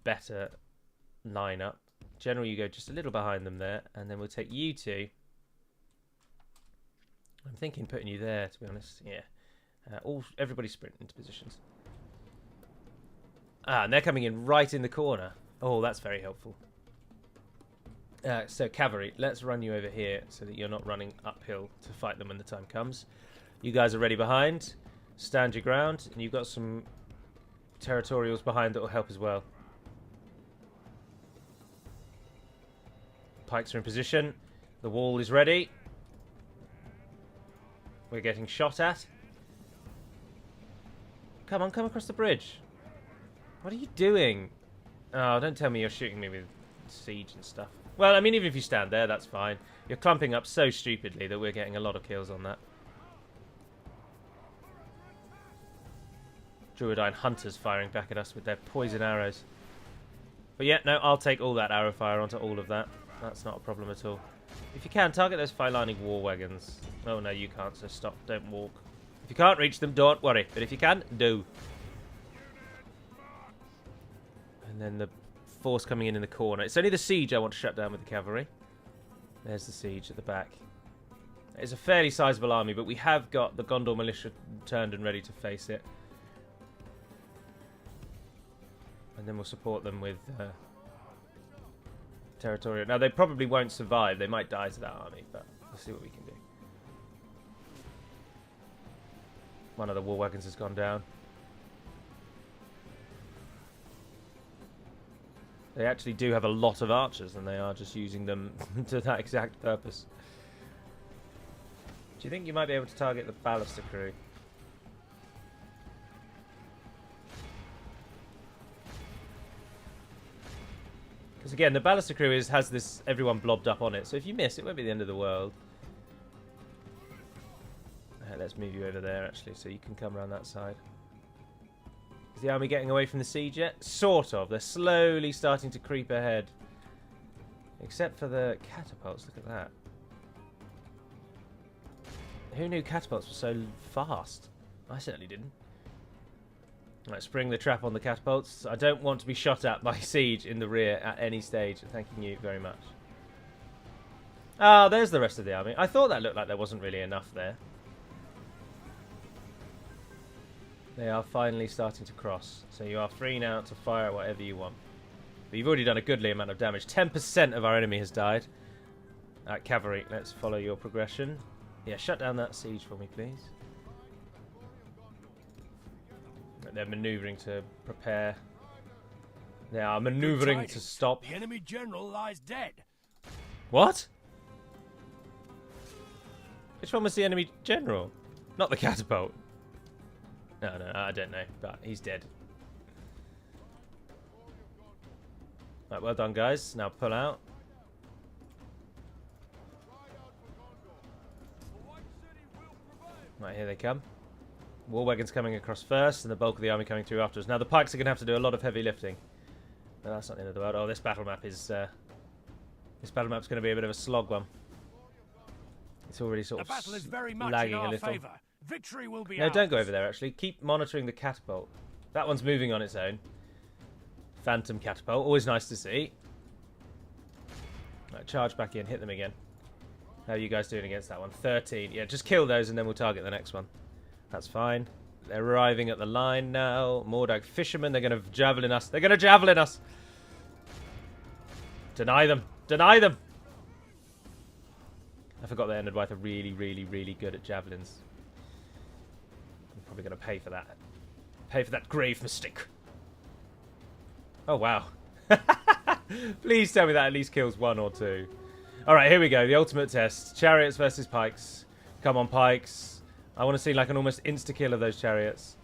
Speaker 1: better lineup. Generally, you go just a little behind them there, and then we'll take you 2. I'm thinking putting you there, to be honest. Yeah. Everybody sprint into positions. Ah, and they're coming in right in the corner. Oh, that's very helpful. So, cavalry, let's run you over here so that you're not running uphill to fight them when the time comes. You guys are ready behind. Stand your ground. And you've got some territorials behind that will help as well. Pikes are in position. The wall is ready. We're getting shot at. Come on, come across the bridge. What are you doing? Oh, don't tell me you're shooting me with siege and stuff. Well, I mean, even if you stand there, that's fine. You're clumping up so stupidly that we're getting a lot of kills on that. Druidine hunters firing back at us with their poison arrows. But yeah, no, I'll take all that arrow fire onto all of that. That's not a problem at all. If you can, target those Pylani war wagons. Oh, no, you can't, so stop. Don't walk. If you can't reach them, don't worry. But if you can, do. And then the force coming in the corner. It's only the siege I want to shut down with the cavalry. There's the siege at the back. It's a fairly sizable army, but we have got the Gondor militia turned and ready to face it. And then we'll support them with territorial. Now, they probably won't survive. They might die to that army, but we'll see what we can do. One of the war wagons has gone down. They actually do have a lot of archers, and they are just using them to that exact purpose. Do you think you might be able to target the Ballister crew? Because again, the Ballister crew has this everyone blobbed up on it, so if you miss, it won't be the end of the world. Let's move you over there, actually, so you can come around that side. Is the army getting away from the siege yet? Sort of. They're slowly starting to creep ahead. Except for the catapults. Look at that. Who knew catapults were so fast? I certainly didn't. Right, spring the trap on the catapults. I don't want to be shot at by siege in the rear at any stage. Thanking you very much. Ah, there's the rest of the army. I thought that looked like there wasn't really enough there. They are finally starting to cross. So you are free now to fire at whatever you want. But you've already done a goodly amount of damage. 10% of our enemy has died. Cavalry, let's follow your progression. Yeah, shut down that siege for me, please. They're manoeuvring to prepare. They are manoeuvring to stop.
Speaker 2: The enemy general lies dead.
Speaker 1: What? Which one was the enemy general? Not the catapult. No, I don't know, but he's dead. Right, well done, guys. Now pull out. Right, here they come. War wagons coming across first, and the bulk of the army coming through after us. Now the pikes are going to have to do a lot of heavy lifting. No, that's not the end of the world. Oh, this battle map is this battle map's going to be a bit of a slog one. It's already sort of
Speaker 2: battle is very much
Speaker 1: lagging
Speaker 2: in our
Speaker 1: a little.
Speaker 2: favor. Victory will be
Speaker 1: No,
Speaker 2: ours.
Speaker 1: don't go over there. Actually, keep monitoring the catapult. That one's moving on its own. Phantom catapult, always nice to see. Right, charge back in, hit them again. How are you guys doing against that one? 13. Yeah, just kill those and then we'll target the next one. That's fine. They're arriving at the line now. Mordor fishermen, they're going to javelin us. They're going to javelin us. Deny them. Deny them. I forgot that Enedwythe are really, really, really good at javelins. I'm probably going to pay for that. Pay for that grave mistake. Oh, wow. Please tell me that at least kills one or two. Alright, here we go. The ultimate test. Chariots versus pikes. Come on, pikes. I want to see like an almost insta-kill of those chariots.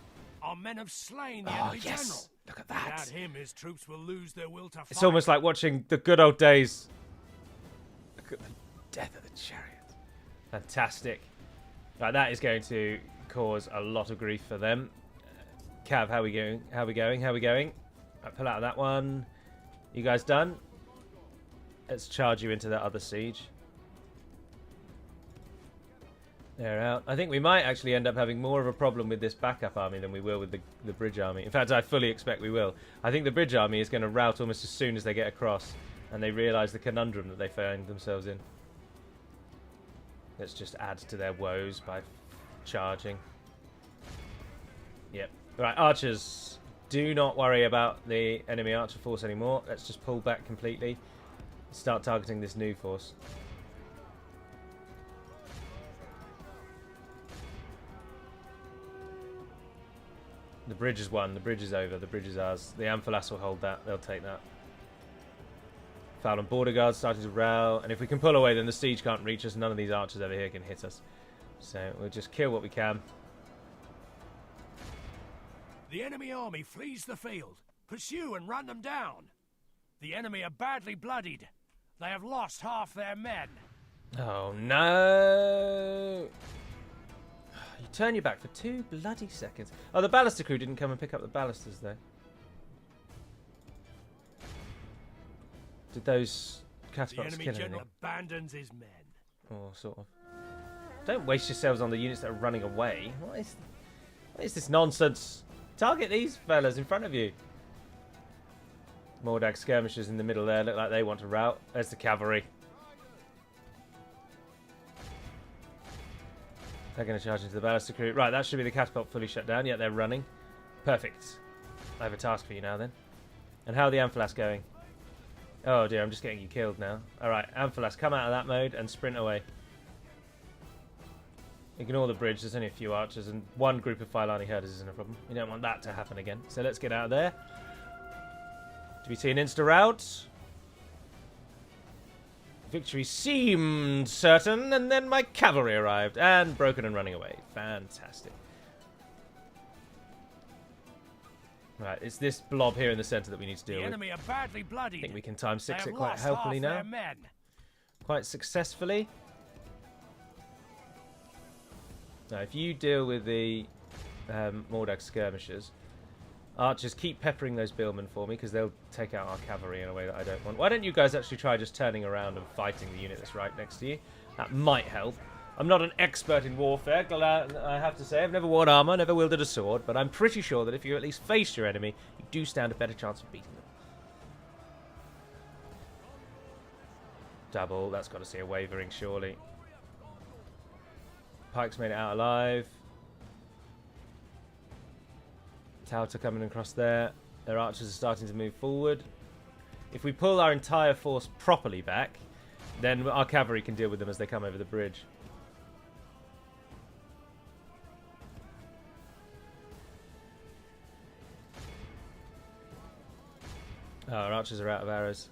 Speaker 2: Our men have slain the enemy general.
Speaker 1: Look at that.
Speaker 2: Without him, his troops will lose their will to fight.
Speaker 1: It's almost like watching the good old days. Look at the death of the chariot. Fantastic. Right, that is going to cause a lot of grief for them. Cav, how are we going? How are we going? How are we going? Right, pull out of that one. You guys done? Let's charge you into that other siege. They're out. I think we might actually end up having more of a problem with this backup army than we will with the bridge army. In fact, I fully expect we will. I think the bridge army is going to rout almost as soon as they get across and they realise the conundrum that they find themselves in. Let's just add to their woes by charging. Yep. Right, archers. Do not worry about the enemy archer force anymore. Let's just pull back completely. Start targeting this new force. The bridge is won. The bridge is over. The bridge is ours. The Amphalas will hold that. They'll take that. Foul and border guards starting to row. And if we can pull away, then the siege can't reach us. None of these archers over here can hit us. So we'll just kill what we can.
Speaker 2: The enemy army flees the field. Pursue and run them down. The enemy are badly bloodied. They have lost half their men.
Speaker 1: Oh no! You turn your back for 2 bloody seconds. Oh, the baluster crew didn't come and pick up the balusters though. Did those catapults
Speaker 2: The
Speaker 1: kill
Speaker 2: enemy general
Speaker 1: anything?
Speaker 2: abandons his men.
Speaker 1: Oh, sort of. Don't waste yourselves on the units that are running away. What is this nonsense? Target these fellas in front of you. Mordag skirmishers in the middle there. Look like they want to rout. There's the cavalry. They're going to charge into the baluster crew. Right, that should be the catapult fully shut down. Yeah, they're running. Perfect. I have a task for you now then. And how are the Amphalas going? Oh dear, I'm just getting you killed now. Alright, Amphalas, come out of that mode and sprint away. Ignore the bridge, there's only a few archers and one group of Filani herders isn't a problem. We don't want that to happen again. So let's get out of there. Do we see an insta-rout? Victory seemed certain, and then my cavalry arrived, and broken and running away. Fantastic. Right, it's this blob here in the centre that we need to deal with.
Speaker 2: The enemy are badly bloodied.
Speaker 1: I think we can time 6
Speaker 2: They
Speaker 1: it
Speaker 2: have
Speaker 1: quite
Speaker 2: lost
Speaker 1: helpfully
Speaker 2: half
Speaker 1: now.
Speaker 2: their men.
Speaker 1: Quite successfully. Now, if you deal with the Mordag skirmishers, archers, keep peppering those billmen for me, because they'll take out our cavalry in a way that I don't want. Why don't you guys actually try just turning around and fighting the unit that's right next to you? That might help. I'm not an expert in warfare, I have to say. I've never worn armor, never wielded a sword, but I'm pretty sure that if you at least face your enemy, you do stand a better chance of beating them. Double, that's got to see a wavering, surely. Pike's made it out alive. Touter coming across there. Their archers are starting to move forward. If we pull our entire force properly back, then our cavalry can deal with them as they come over the bridge. Oh, our archers are out of arrows.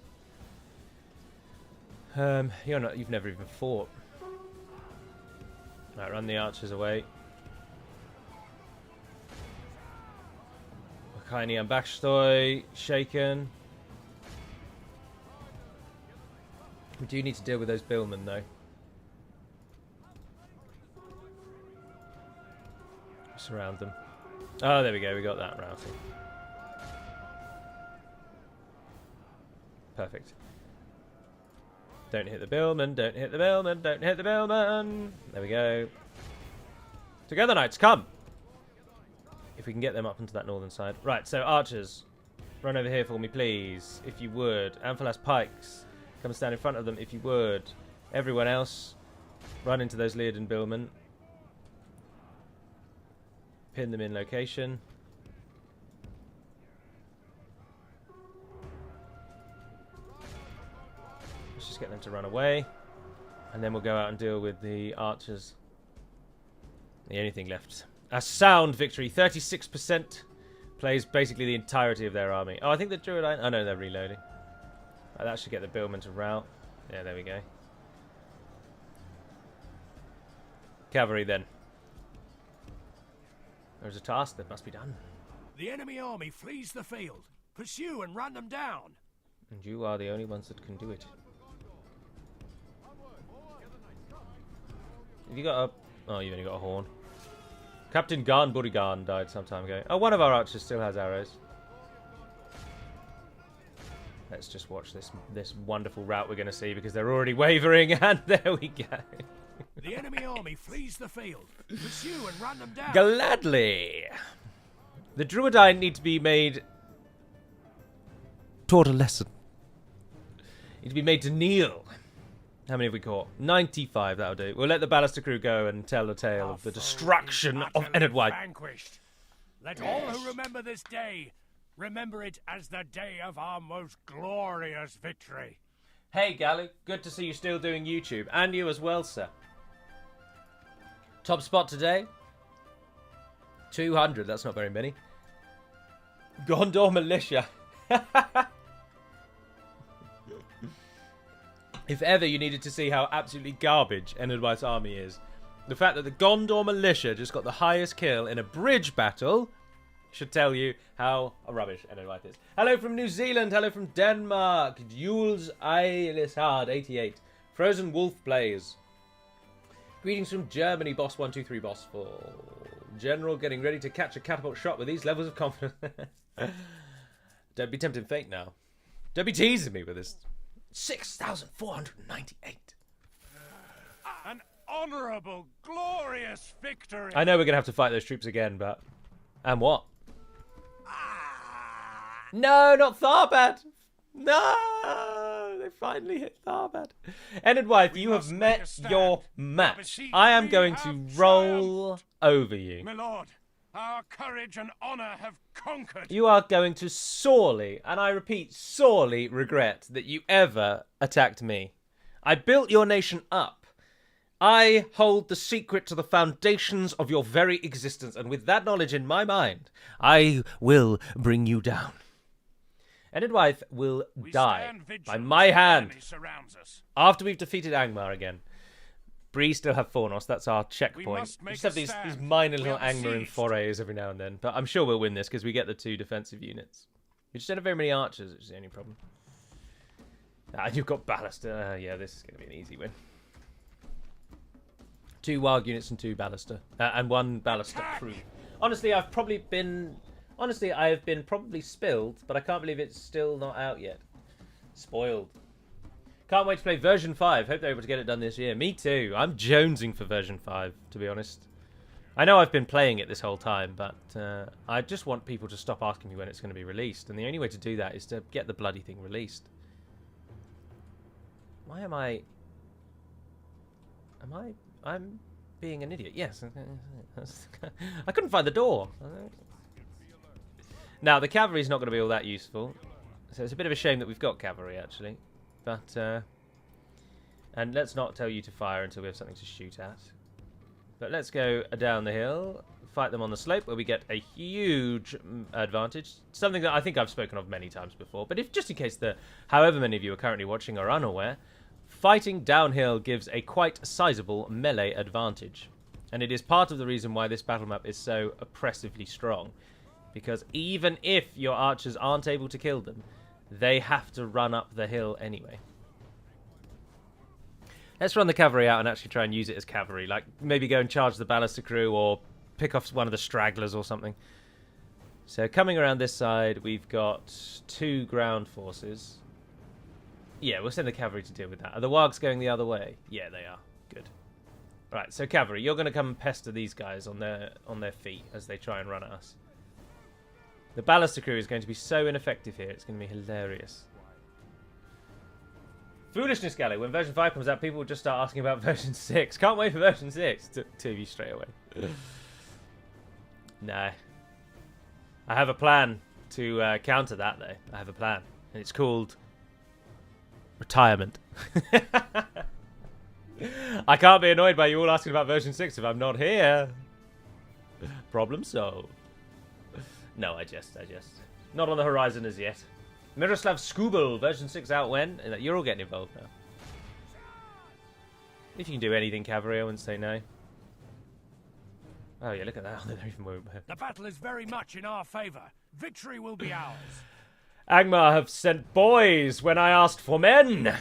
Speaker 1: You've never even fought. Right, run the archers away. Keine am Backstoi, shaken. We do need to deal with those billmen, though. Surround them. Oh, there we go. We got that routing. Perfect. Don't hit the billman. Don't hit the billman. Don't hit the billman. There we go. Together, knights, come! If we can get them up onto that northern side. Right, so archers, run over here for me, please, if you would. Amphalas pikes, come and stand in front of them, if you would. Everyone else, run into those Leoden billmen. Pin them in location. Let's just get them to run away. And then we'll go out and deal with the archers. The only thing left. A sound victory. 36% plays basically the entirety of their army. Oh, I think the Druidine... Oh, no, they're reloading. Right, that should get the billmen to rout. Yeah, there we go. Cavalry, then. There's a task that must be done.
Speaker 2: The enemy army flees the field. Pursue and run them down.
Speaker 1: And you are the only ones that can do it. Have you got a... Oh, you've only got a horn. Captain Garn Burigan died some time ago. Oh, one of our archers still has arrows. Let's just watch this wonderful rout we're going to see because they're already wavering, and there we go.
Speaker 2: The enemy army flees the field. Pursue and run them down.
Speaker 1: Gladly. The Druidine need to be made... taught a lesson. Need to be made to kneel. How many have we caught? 95, that'll do. We'll let the Ballister crew go and tell the tale of the destruction of Enedwide.
Speaker 2: Vanquished. Let all who remember this day remember it as the day of our most glorious victory.
Speaker 1: Hey, Gally. Good to see you still doing YouTube. And you as well, sir. Top spot today? 200. That's not very many. Gondor Militia. If ever you needed to see how absolutely garbage Enedwide's army is, the fact that the Gondor Militia just got the highest kill in a bridge battle should tell you how rubbish Enedwide is. Hello from New Zealand. Hello from Denmark. Jules Eilishard 88. Frozen Wolf plays. Greetings from Germany. Boss 123. Boss 4. General getting ready to catch a catapult shot with these levels of confidence. Don't be tempting fate now. Don't be teasing me with this. 6,498.
Speaker 2: An honourable, glorious victory.
Speaker 1: I know we're going to have to fight those troops again, but... And what? No, not Tharbad! No! They finally hit Tharbad. Enedwide, you have met your match. I am going to roll over you.
Speaker 2: My lord, our courage and honour have conquered.
Speaker 1: You are going to sorely, and I repeat, sorely regret that you ever attacked me. I built your nation up. I hold the secret to the foundations of your very existence, and with that knowledge in my mind, I will bring you down. Enedwide will die by my hand after we've defeated Angmar again. Bree still have Fornos, that's our checkpoint. We just have these minor little Angmar forays every now and then, but I'm sure we'll win this because we get the 2 defensive units. We just don't have very many archers, which is the only problem. And you've got Ballister. Yeah, this is going to be an easy win. 2 Warg units and 2 Ballister. And 1 Ballister crew. Honestly, I have been probably spilled, but I can't believe it's still not out yet. Spoiled. Can't wait to play version 5. Hope they're able to get it done this year. Me too. I'm jonesing for version 5, to be honest. I know I've been playing it this whole time, but I just want people to stop asking me when it's going to be released. And the only way to do that is to get the bloody thing released. Why am I... I'm being an idiot. Yes. I couldn't find the door. Now, the cavalry's not going to be all that useful. So it's a bit of a shame that we've got cavalry, actually. But, and let's not tell you to fire until we have something to shoot at. But let's go down the hill, fight them on the slope, where we get a huge advantage. Something that I think I've spoken of many times before. But if just in case however many of you are currently watching are unaware, fighting downhill gives a quite sizable melee advantage. And it is part of the reason why this battle map is so oppressively strong. Because even if your archers aren't able to kill them, they have to run up the hill anyway. Let's run the cavalry out and actually try and use it as cavalry. Like, maybe go and charge the ballista crew or pick off one of the stragglers or something. So, coming around this side, we've got 2 ground forces. Yeah, we'll send the cavalry to deal with that. Are the wargs going the other way? Yeah, they are. Good. Right, so cavalry, you're going to come and pester these guys on their feet as they try and run at us. The ballista crew is going to be so ineffective here, it's going to be hilarious. Foolishness Galley, when version 5 comes out, people will just start asking about version 6. Can't wait for version 6. Two of you straight away. No. I have a plan to counter that, though. I have a plan. And it's called... retirement. I can't be annoyed by you all asking about version 6 if I'm not here. Problem solved. No, I jest. Not on the horizon as yet. Miroslav Skubal, version 6 out when? You're all getting involved now. If you can do anything cavalry, I wouldn't say no. Oh yeah, look at that. They're even more...
Speaker 2: The battle is very much in our favour. Victory will be ours.
Speaker 1: Angmar have sent boys when I asked for men.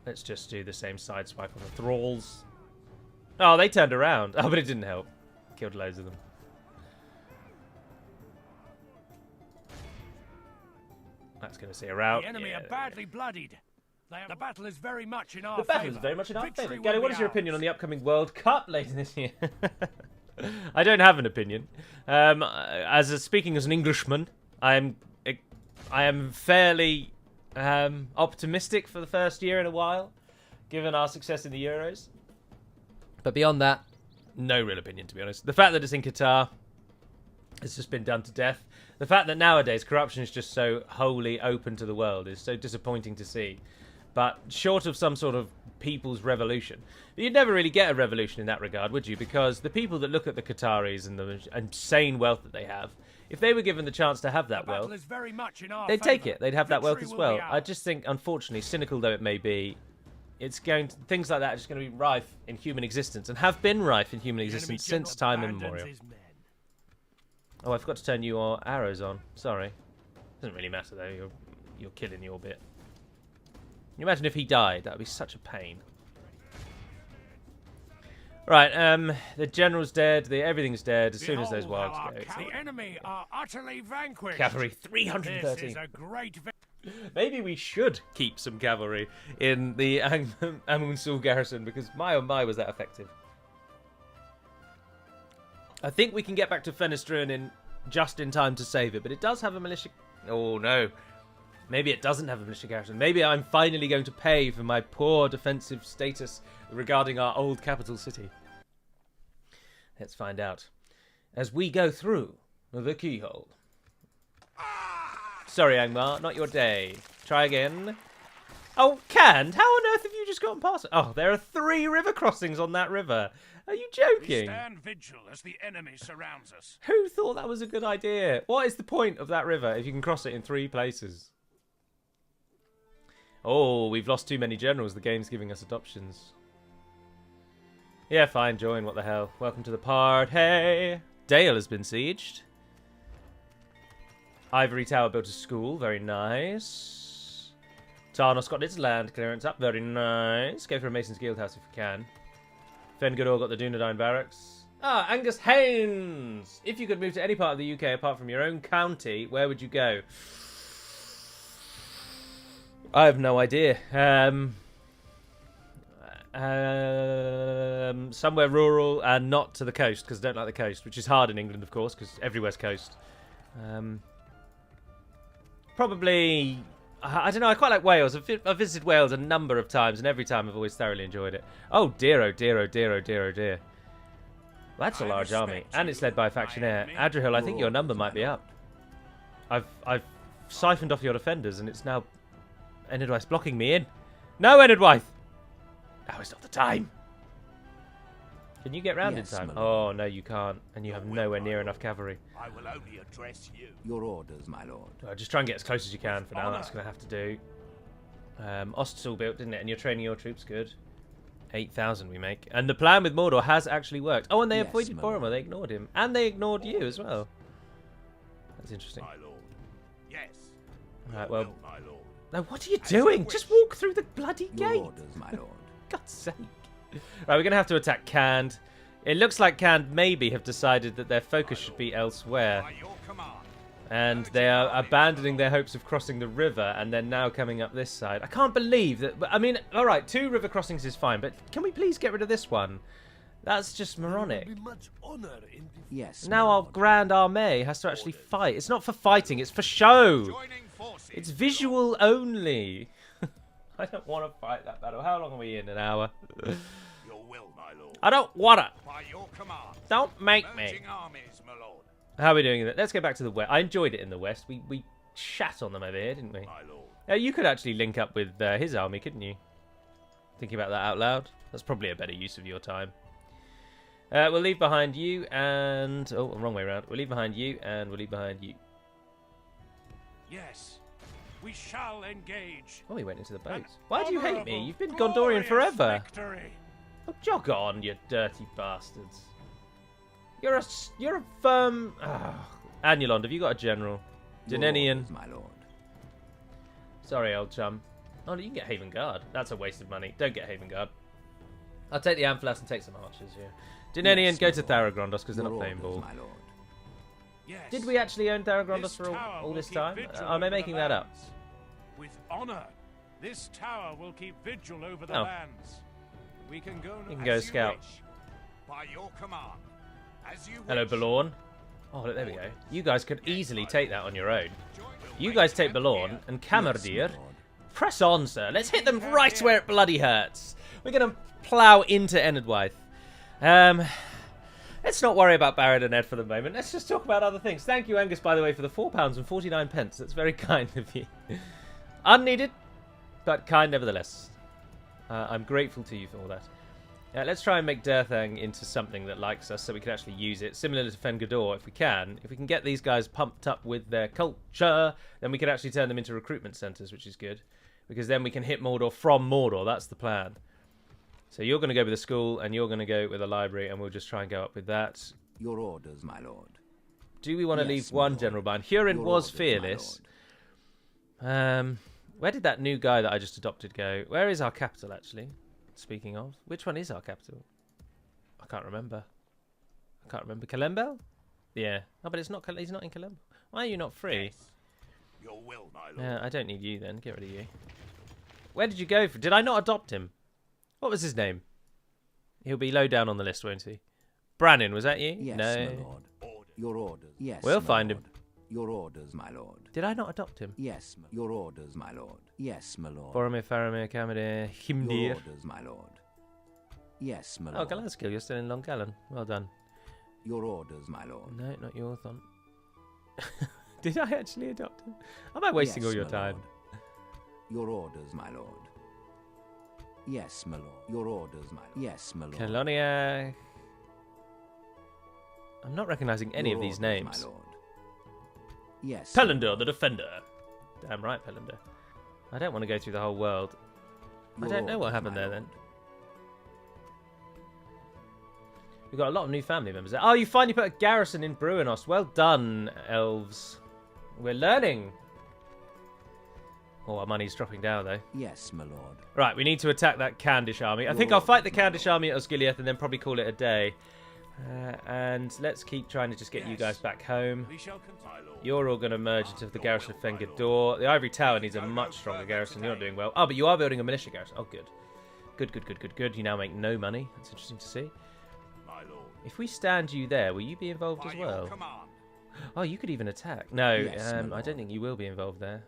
Speaker 1: Let's just do the same sideswipe on the thralls. Oh, they turned around. Oh, but it didn't help. Killed loads of them. That's going to see a rout.
Speaker 2: The enemy are badly bloodied. The battle is very much in our
Speaker 1: favour. The battle is very much in our favour. Gary, what is your opinion on the upcoming World Cup later this year? I don't have an opinion. Speaking as an Englishman, I am fairly optimistic for the first year in a while, given our success in the Euros. But beyond that, no real opinion, to be honest. The fact that it's in Qatar has just been done to death. The fact that nowadays corruption is just so wholly open to the world is so disappointing to see. But short of some sort of people's revolution, you'd never really get a revolution in that regard, would you? Because the people that look at the Qataris and the insane wealth that they have, if they were given the chance to have that wealth, they'd take it. They'd have that wealth as well. I just think, unfortunately, cynical though it may be, things like that are just going to be rife in human existence and have been rife in human existence since time immemorial. Oh, I forgot to turn your arrows on. Sorry. Doesn't really matter though. You're killing your bit. Can you imagine if he died? That would be such a pain. Right, the general's dead. Everything's dead as soon as those wargs go.
Speaker 2: The enemy are utterly vanquished.
Speaker 1: Cavalry 313.
Speaker 2: This is a great
Speaker 1: Maybe we should keep some cavalry in the Amunsul garrison, because my oh my was that effective. I think we can get back to Fenestrun just in time to save it, but it does have a militia... Oh no. Maybe it doesn't have a militia garrison. Maybe I'm finally going to pay for my poor defensive status regarding our old capital city. Let's find out as we go through the keyhole. Sorry, Angmar, not your day. Try again. Oh, Canned? How on earth have you just gotten past it? Oh, there are 3 river crossings on that river. Are you joking?
Speaker 2: We stand vigil as the enemy surrounds us.
Speaker 1: Who thought that was a good idea? What is the point of that river if you can cross it in 3 places? Oh, we've lost too many generals. The game's giving us adoptions. Yeah, fine, join. What the hell? Welcome to the party. Dale has been sieged. Ivory Tower built a school. Very nice. Tarnos got its land clearance up. Very nice. Go for a Mason's Guild House if we can. Fengidor got the Dunedain Barracks. Ah, Angus Haynes! If you could move to any part of the UK apart from your own county, where would you go? I have no idea. Somewhere rural and not to the coast, because I don't like the coast, which is hard in England, of course, because everywhere's coast. Probably... I don't know, I quite like Wales. I've visited Wales a number of times, and every time I've always thoroughly enjoyed it. Oh dear, oh dear, oh dear, oh dear, oh dear. Well, that's a large army, and it's led by a factionaire. Adrian, I think your number might be up. I've siphoned off your defenders, and it's now Enedwyth's blocking me in. No, Enedwyth! Now is not the time. Can you get round in time? Oh, no, you can't, and you have nowhere near enough cavalry.
Speaker 2: I will only address you.
Speaker 3: Your orders, my lord.
Speaker 1: Just try and get as close as you can for now. That's going to have to do. Ost's all built, didn't it? And you're training your troops good. 8,000 we make. And the plan with Mordor has actually worked. Oh, and they avoided Boromir. They ignored him. And they ignored you as well. That's interesting.
Speaker 2: My lord. Yes.
Speaker 1: Right, well...
Speaker 2: my lord.
Speaker 1: No, what are you doing? Just walk through the bloody gate.
Speaker 3: Your orders, my lord.
Speaker 1: God's sake. Right, we're going to have to attack Cand. It looks like Cand maybe have decided that their focus should be elsewhere.
Speaker 2: By your command.
Speaker 1: And they are abandoning their hopes of crossing the river, and they're now coming up this side. I can't believe that... I mean, all right, 2 river crossings is fine, but can we please get rid of this one? That's just moronic.
Speaker 3: Yes.
Speaker 1: Now our Grand Armée has to actually fight. It's not for fighting, it's for show. It's visual only. I don't want to fight that battle. How long are we in? An hour?
Speaker 2: Your will, my lord.
Speaker 1: I don't want to.
Speaker 2: By your command.
Speaker 1: Don't make me.
Speaker 2: Merging armies, my lord.
Speaker 1: How are we doing it? Let's go back to the west. I enjoyed it in the west. We shat on them over here, didn't we?
Speaker 2: My lord.
Speaker 1: You could actually link up with his army, couldn't you? Thinking about that out loud. That's probably a better use of your time. We'll leave behind you and... Oh, wrong way around. We'll leave behind you and we'll leave behind you.
Speaker 2: Yes. We shall engage.
Speaker 1: Oh, he went into the boats. Why do you hate me? You've been Gondorian forever.
Speaker 2: Victory.
Speaker 1: Oh, jog on, you dirty bastards. You're a firm... Anulond, have you got a general? Denenian.
Speaker 3: My lord.
Speaker 1: Sorry, old chum. Oh, you can get Haven Guard. That's a waste of money. Don't get Haven Guard. I'll take the Amphalas and take some archers here. Denenian, go to Tharagrondos because they're not playing ball.
Speaker 3: My lord.
Speaker 2: Yes.
Speaker 1: Did we actually own Tharagrondos for all this time? Am I making that up?
Speaker 2: With honor, this tower will keep vigil over the
Speaker 1: Oh.
Speaker 2: lands. We can go.
Speaker 1: You can go scout.
Speaker 2: Wish. By your command. As you
Speaker 1: Hello,
Speaker 2: wish.
Speaker 1: Balorn. Oh, look, there we go. You guys could easily take that on your own. You guys take Balorn and Camardir. Press on, sir. Let's hit them right where it bloody hurts. We're going to plough into Enedwyth. Let's not worry about Barrett and Ed for the moment. Let's just talk about other things. Thank you, Angus, by the way, for the £4.49. That's very kind of you. Unneeded, but kind nevertheless. I'm grateful to you for all that. Let's try and make Durthang into something that likes us so we can actually use it. Similar to Fen Gador, if we can. If we can get these guys pumped up with their culture, then we can actually turn them into recruitment centres, which is good. Because then we can hit Mordor from Mordor. That's the plan. So you're going to go with a school, and you're going to go with a library, and we'll just try and go up with that.
Speaker 3: Your orders, my lord.
Speaker 1: Do we want to leave one
Speaker 3: lord.
Speaker 1: general behind? Hurin
Speaker 3: Your
Speaker 1: was
Speaker 3: orders, my
Speaker 1: fearless. Where did that new guy that I just adopted go? Where is our capital, actually? Speaking of, which one is our capital? I can't remember. Kalembel? Yeah. No, but it's not. He's not in Kalembel. Why are you not free?
Speaker 2: Yes. Your will, my lord.
Speaker 1: Yeah, I don't need you then. Get rid of you. Where did you go for? Did I not adopt him? What was his name? He'll be low down on the list, won't he? Brannin, was that you?
Speaker 3: Yes,
Speaker 1: no.
Speaker 3: my lord. Your orders. Yes.
Speaker 1: We'll
Speaker 3: my
Speaker 1: find
Speaker 3: lord.
Speaker 1: him.
Speaker 3: Your orders, my lord.
Speaker 1: Did I not adopt him?
Speaker 3: Yes, your orders, my lord. Yes, my lord.
Speaker 1: Boromir, Faramir, Camadir,
Speaker 3: Your
Speaker 1: Himdir.
Speaker 3: orders, my lord. Yes, my
Speaker 1: Oh,
Speaker 3: lord.
Speaker 1: Galadskill, you're still in Longgallen. Well done.
Speaker 3: Your orders, my lord.
Speaker 1: No, not your Thon. Did I actually adopt him? Am I wasting
Speaker 3: Yes,
Speaker 1: all your
Speaker 3: my
Speaker 1: time?
Speaker 3: lord. Your orders, my lord. Yes, my lord. Your orders, my lord. Yes, my lord.
Speaker 1: Colonia. I'm not recognising any
Speaker 3: Your
Speaker 1: of these
Speaker 3: orders,
Speaker 1: names.
Speaker 3: My lord. Yes. my
Speaker 1: Pelendor,
Speaker 3: lord.
Speaker 1: the defender. Damn right, Pelendor. I don't want to go through the whole world. I
Speaker 3: Your
Speaker 1: don't know what
Speaker 3: orders,
Speaker 1: happened
Speaker 3: my
Speaker 1: there then.
Speaker 3: lord.
Speaker 1: We've got a lot of new family members there. Oh, you finally put a garrison in Bruinos. Well done, elves. We're learning. Oh, our money's dropping down, though.
Speaker 3: Yes, my lord.
Speaker 1: Right, we need to attack that Candish army. I think
Speaker 3: Your
Speaker 1: I'll fight the
Speaker 3: orders, my
Speaker 1: Candish army at Osgiliath and then probably call it a day. And let's keep trying to just get you guys back home.
Speaker 2: We shall continue.
Speaker 1: You're all going to merge into the garrison of Fengidor. The Ivory Tower needs a much stronger garrison. You're not doing well. Oh, but you are building a militia garrison. Oh, good. Good. You now make no money. That's interesting to see.
Speaker 2: My lord.
Speaker 1: If we stand you there, will you be involved as well? Oh, you could even attack. No,
Speaker 3: Yes,
Speaker 1: I don't think you will be involved there.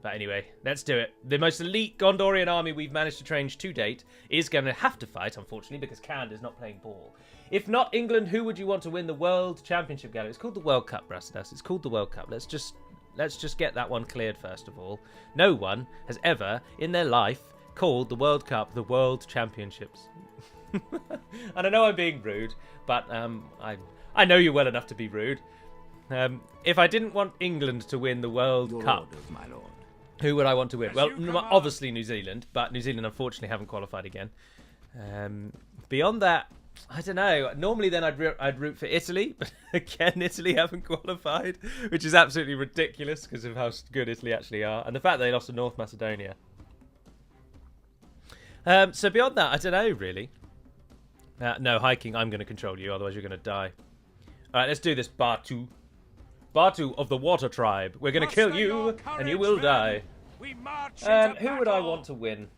Speaker 1: But anyway, let's do it. The most elite Gondorian army we've managed to train to date is going to have to fight, unfortunately, because Candish is not playing ball. If not England, who would you want to win the World Championship Gallery? It's called the World Cup, Brasidas. It's called the World Cup. Let's just get that one cleared first of all. No one has ever in their life called the World Cup the World Championships. And I know I'm being rude, but I know you well enough to be rude. If I didn't want England to win the World
Speaker 3: Your
Speaker 1: Cup,
Speaker 3: orders, my lord.
Speaker 1: who would I want to win?
Speaker 2: As
Speaker 1: Well,
Speaker 2: you command.
Speaker 1: obviously New Zealand, but New Zealand unfortunately haven't qualified again. Beyond that, I don't know. Normally then I'd root for Italy, but again Italy haven't qualified, which is absolutely ridiculous because of how good Italy actually are, and the fact they lost to North Macedonia. So beyond that, I don't know really. No, hiking, I'm going to control you, otherwise you're going to die. Alright, let's do this, Batu. Batu of the Water Tribe. We're going to kill you, and you will die.
Speaker 2: We march
Speaker 1: Who would I want to win?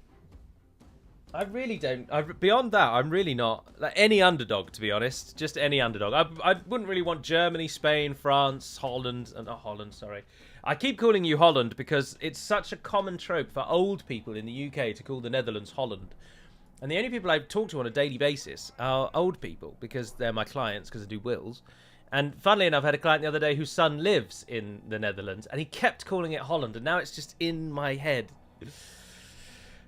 Speaker 1: I really don't. Beyond that, I'm really not. Like any underdog, to be honest. Just any underdog. I wouldn't really want Germany, Spain, France, Holland. Not Holland, sorry. I keep calling you Holland because it's such a common trope for old people in the UK to call the Netherlands Holland. And the only people I talk to on a daily basis are old people because they're my clients because I do wills. And funnily enough, I had a client the other day whose son lives in the Netherlands, and he kept calling it Holland, and now it's just in my head.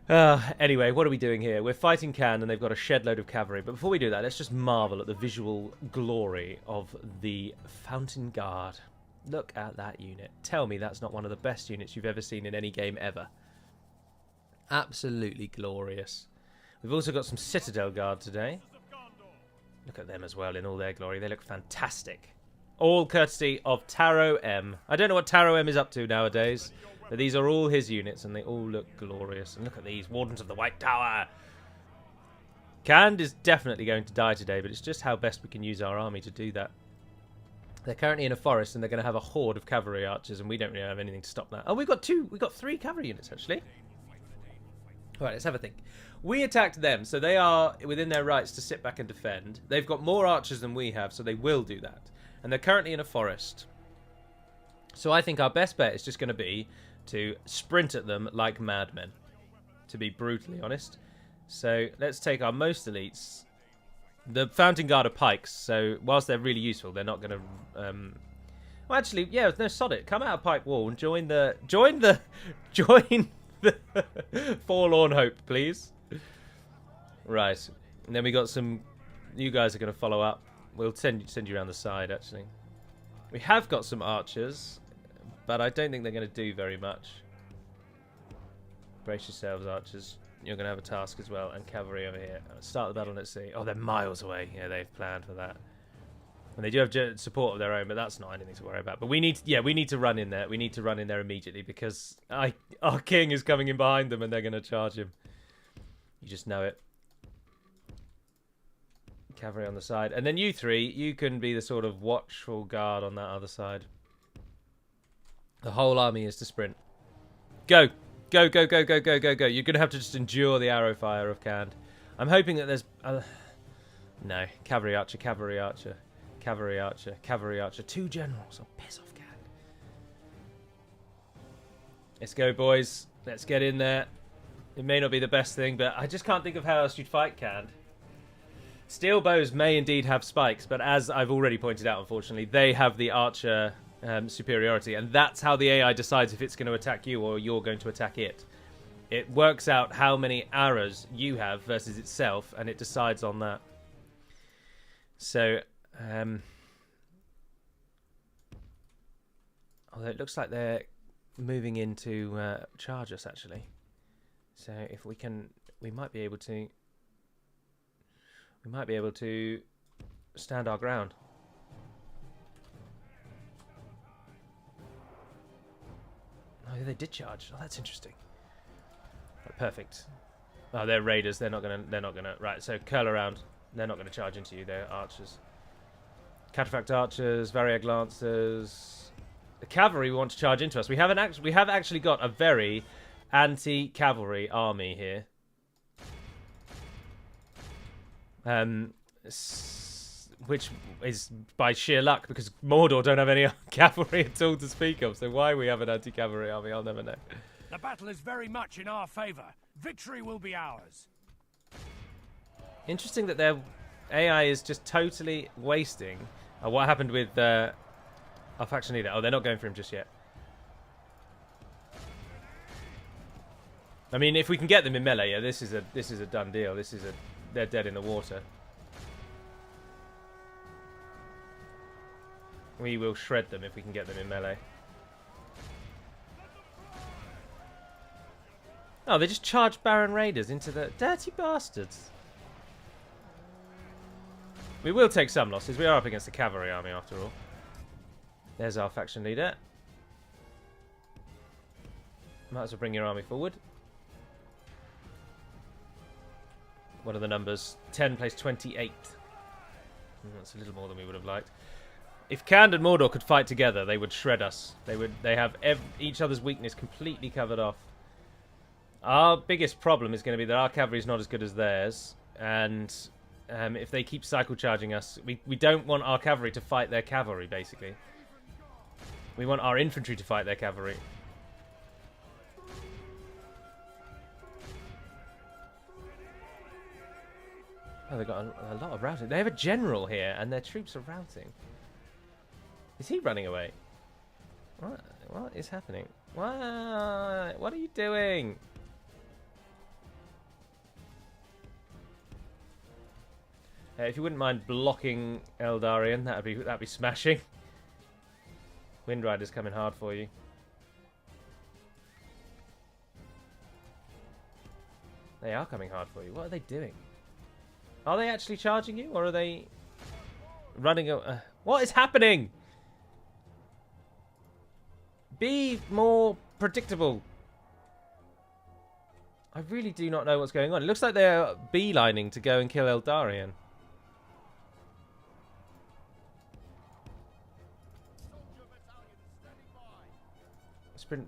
Speaker 1: Anyway, what are we doing here? We're fighting Cannes, and they've got a shed load of cavalry. But before we do that, let's just marvel at the visual glory of the Fountain Guard. Look at that unit. Tell me that's not one of the best units you've ever seen in any game ever. Absolutely glorious. We've also got some Citadel Guard today. Look at them as well in all their glory. They look fantastic. All courtesy of Taro M. I don't know what Taro M is up to nowadays, but these are all his units and they all look glorious. And look at these, Wardens of the White Tower. Cand is definitely going to die today, but it's just how best we can use our army to do that. They're currently in a forest and they're going to have a horde of cavalry archers, and we don't really have anything to stop that. Oh, we've got 3 cavalry units actually. All right, let's have a think. We attacked them, so they are within their rights to sit back and defend. They've got more archers than we have, so they will do that. And they're currently in a forest. So I think our best bet is just going to be to sprint at them like madmen, to be brutally honest. So let's take our most elites. The Fountain Guard are pikes, so whilst they're really useful, they're not going to... Well, actually, yeah, no, sod it. Come out of Pike Wall and join the Forlorn Hope, please. Right, and then we got some. You guys are going to follow up. We'll send you around the side. Actually, we have got some archers, but I don't think they're going to do very much. Brace yourselves, archers. You're going to have a task as well, and cavalry over here. Start the battle. Let's see. Oh, they're miles away. Yeah, they've planned for that. And they do have support of their own, but that's not anything to worry about. But we need to run in there. We need to run in there immediately because our king is coming in behind them and they're going to charge him. You just know it. Cavalry on the side. And then you three, you can be the sort of watchful guard on that other side. The whole army is to sprint. Go! Go, go, go, go, go, go, go. You're going to have to just endure the arrow fire of Cand. I'm hoping that there's... no. Cavalry archer, cavalry archer. Cavalry archer, cavalry archer. 2 generals. Oh, piss off, Cand. Let's go, boys. Let's get in there. It may not be the best thing, but I just can't think of how else you'd fight Cand. Steel bows may indeed have spikes, but as I've already pointed out, unfortunately, they have the archer superiority, and that's how the AI decides if it's going to attack you or you're going to attack it. It works out how many arrows you have versus itself, and it decides on that. So... although it looks like they're moving in to charge us, actually. So if we can, we might be able to stand our ground. Oh, they did charge. Oh, that's interesting. Right, perfect. Oh, they're raiders. They're not gonna. Right. So curl around. They're not gonna charge into you. They're archers. Cataphract archers, Variag lancers. The cavalry want to charge into us. We have actually got a very anti-cavalry army here. Which is by sheer luck, because Mordor don't have any cavalry at all to speak of. So why we have an anti-cavalry army, I'll never know.
Speaker 2: The battle is very much in our favour. Victory will be ours.
Speaker 1: Interesting that their AI is just totally wasting. What happened with our faction leader? Oh, they're not going for him just yet. I mean, if we can get them in melee, yeah, this is a done deal. They're dead in the water. We will shred them if we can get them in melee. Oh, they just charged Baron Raiders into the... Dirty bastards. We will take some losses. We are up against the cavalry army after all. There's our faction leader. Might as well bring your army forward. What are the numbers? 10 plays 28. That's a little more than we would have liked. If Cand and Mordor could fight together, they would shred us. They have each other's weakness completely covered off. Our biggest problem is going to be that our cavalry is not as good as theirs, and if they keep cycle charging us, we don't want our cavalry to fight their cavalry, basically. We want our infantry to fight their cavalry. Oh, they've got a lot of routing. They have a general here, and their troops are routing. Is he running away? What is happening? What are you doing? If you wouldn't mind blocking Eldarion, that'd be smashing. Windrider's coming hard for you. They are coming hard for you. What are they doing? Are they actually charging you, or are they running? What is happening? Be more predictable. I really do not know what's going on. It looks like they're beelining to go and kill Eldarion.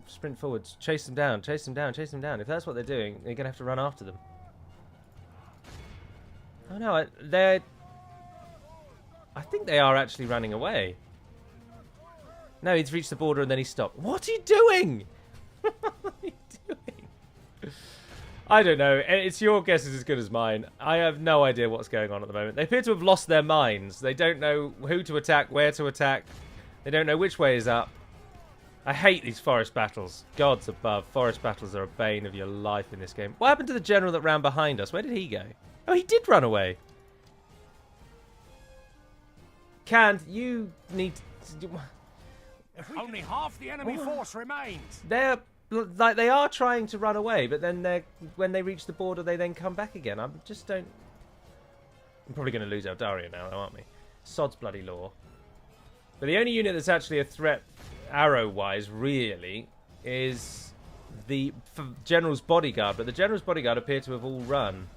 Speaker 1: Sprint forwards. Chase them down. Chase them down. Chase them down. If that's what they're doing, you're going to have to run after them. Oh no, I think they are actually running away. No, he's reached the border and then he stopped. What are you doing? What are you doing? I don't know. It's your guess is as good as mine. I have no idea what's going on at the moment. They appear to have lost their minds. They don't know who to attack, where to attack. They don't know which way is up. I hate these forest battles. Gods above. Forest battles are a bane of your life in this game. What happened to the general that ran behind us? Where did he go? Oh, he did run away. Cand, you need to...
Speaker 2: Only half the enemy force remains.
Speaker 1: They are trying to run away, but then when they reach the border, they then come back again. I'm probably going to lose Eldarion now, aren't we? Sod's bloody law. But the only unit that's actually a threat, arrow-wise, really, is the General's Bodyguard. But the General's Bodyguard appear to have all run.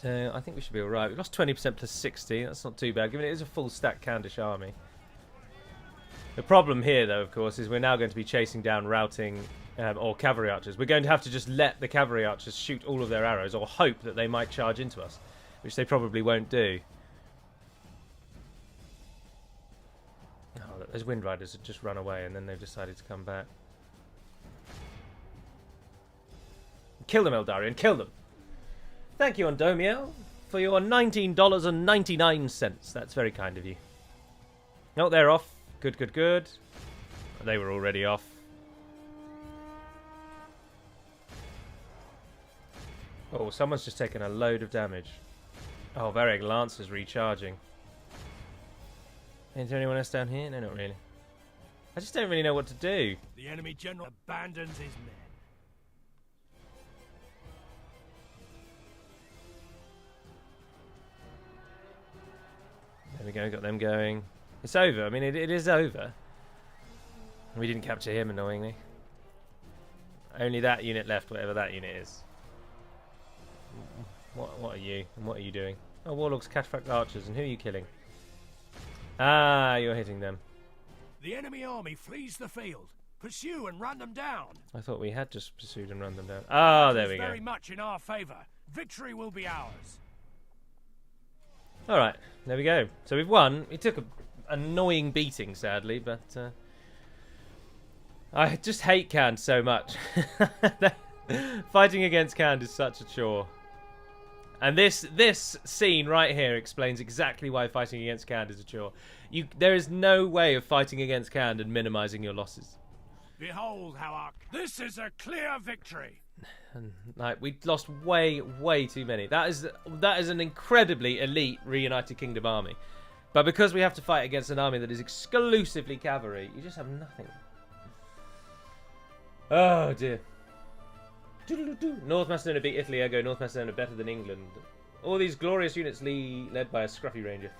Speaker 1: So I think we should be alright. We've lost 20% plus 60. That's not too bad, given it is a full stack Candish army. The problem here, though, of course, is we're now going to be chasing down routing or cavalry archers. We're going to have to just let the cavalry archers shoot all of their arrows or hope that they might charge into us, which they probably won't do. Oh, those Windriders had just run away and then they've decided to come back. Kill them, Eldarion. Kill them. Thank you, Ondomio, for your $19.99. That's very kind of you. Oh, they're off. Good, good, good. They were already off. Oh, someone's just taken a load of damage. Oh, Variag Lancer's recharging. Is there anyone else down here? No, not really. I just don't really know what to do.
Speaker 2: The enemy general abandons his men.
Speaker 1: There we go, got them going. It's over. I mean, it is over. We didn't capture him, annoyingly. Only that unit left, whatever that unit is. What are you? And what are you doing? Oh, warlocks, cataphact archers, and who are you killing? Ah, you're hitting them.
Speaker 2: The enemy army flees the field. Pursue and run them down.
Speaker 1: I thought we had just pursued and run them down. Ah, there we go.
Speaker 2: Very much in our favour. Victory will be ours.
Speaker 1: Alright, there we go. So we've won. It took an annoying beating, sadly, but I just hate Cand so much. Fighting against Cand is such a chore. And this scene right here explains exactly why fighting against Cand is a chore. There is no way of fighting against Cand and minimizing your losses.
Speaker 2: Behold, Hawak, this is a clear victory.
Speaker 1: And like we lost way too many. That is an incredibly elite Reunited Kingdom army. But because we have to fight against an army that is exclusively cavalry, you just have nothing. Oh dear. North Macedonia beat Italy, ergo North Macedonia better than England. All these glorious units led by a scruffy ranger.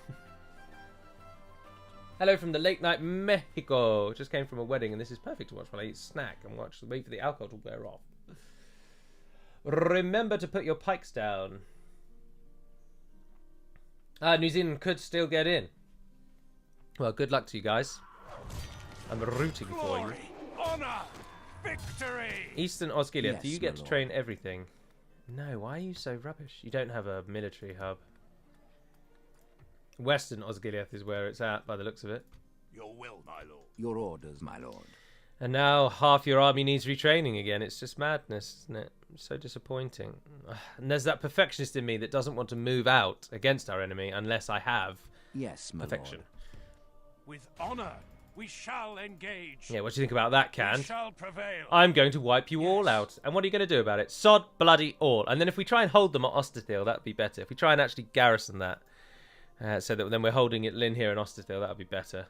Speaker 1: Hello from the late night Mexico. Just came from a wedding and this is perfect to watch while I eat a snack and wait for the alcohol to wear off. Remember to put your pikes down. New Zealand could still get in. Well, good luck to you guys. I'm rooting for you.
Speaker 2: Honor, victory.
Speaker 1: Eastern Osgiliath,
Speaker 3: Yes,
Speaker 1: do you get
Speaker 3: my
Speaker 1: to
Speaker 3: lord.
Speaker 1: train everything? No, why are you so rubbish? You don't have a military hub. Western Osgiliath is where it's at, by the looks of it.
Speaker 2: Your will, my lord.
Speaker 3: Your orders, my lord.
Speaker 1: And now half your army needs retraining again. It's just madness, isn't it? So disappointing. And there's that perfectionist in me that doesn't want to move out against our enemy unless I have
Speaker 3: Yes, my
Speaker 1: perfection.
Speaker 2: With honor, we shall engage.
Speaker 1: Yeah, what do you think about that,
Speaker 2: We
Speaker 1: Cand?
Speaker 2: shall prevail.
Speaker 1: I'm going to wipe you all out. And what are you going to do about it? Sod bloody all. And then if we try and hold them at Osterthil, that'd be better. If we try and actually garrison that, so that then we're holding it Lynn here in Osterthil, that'd be better.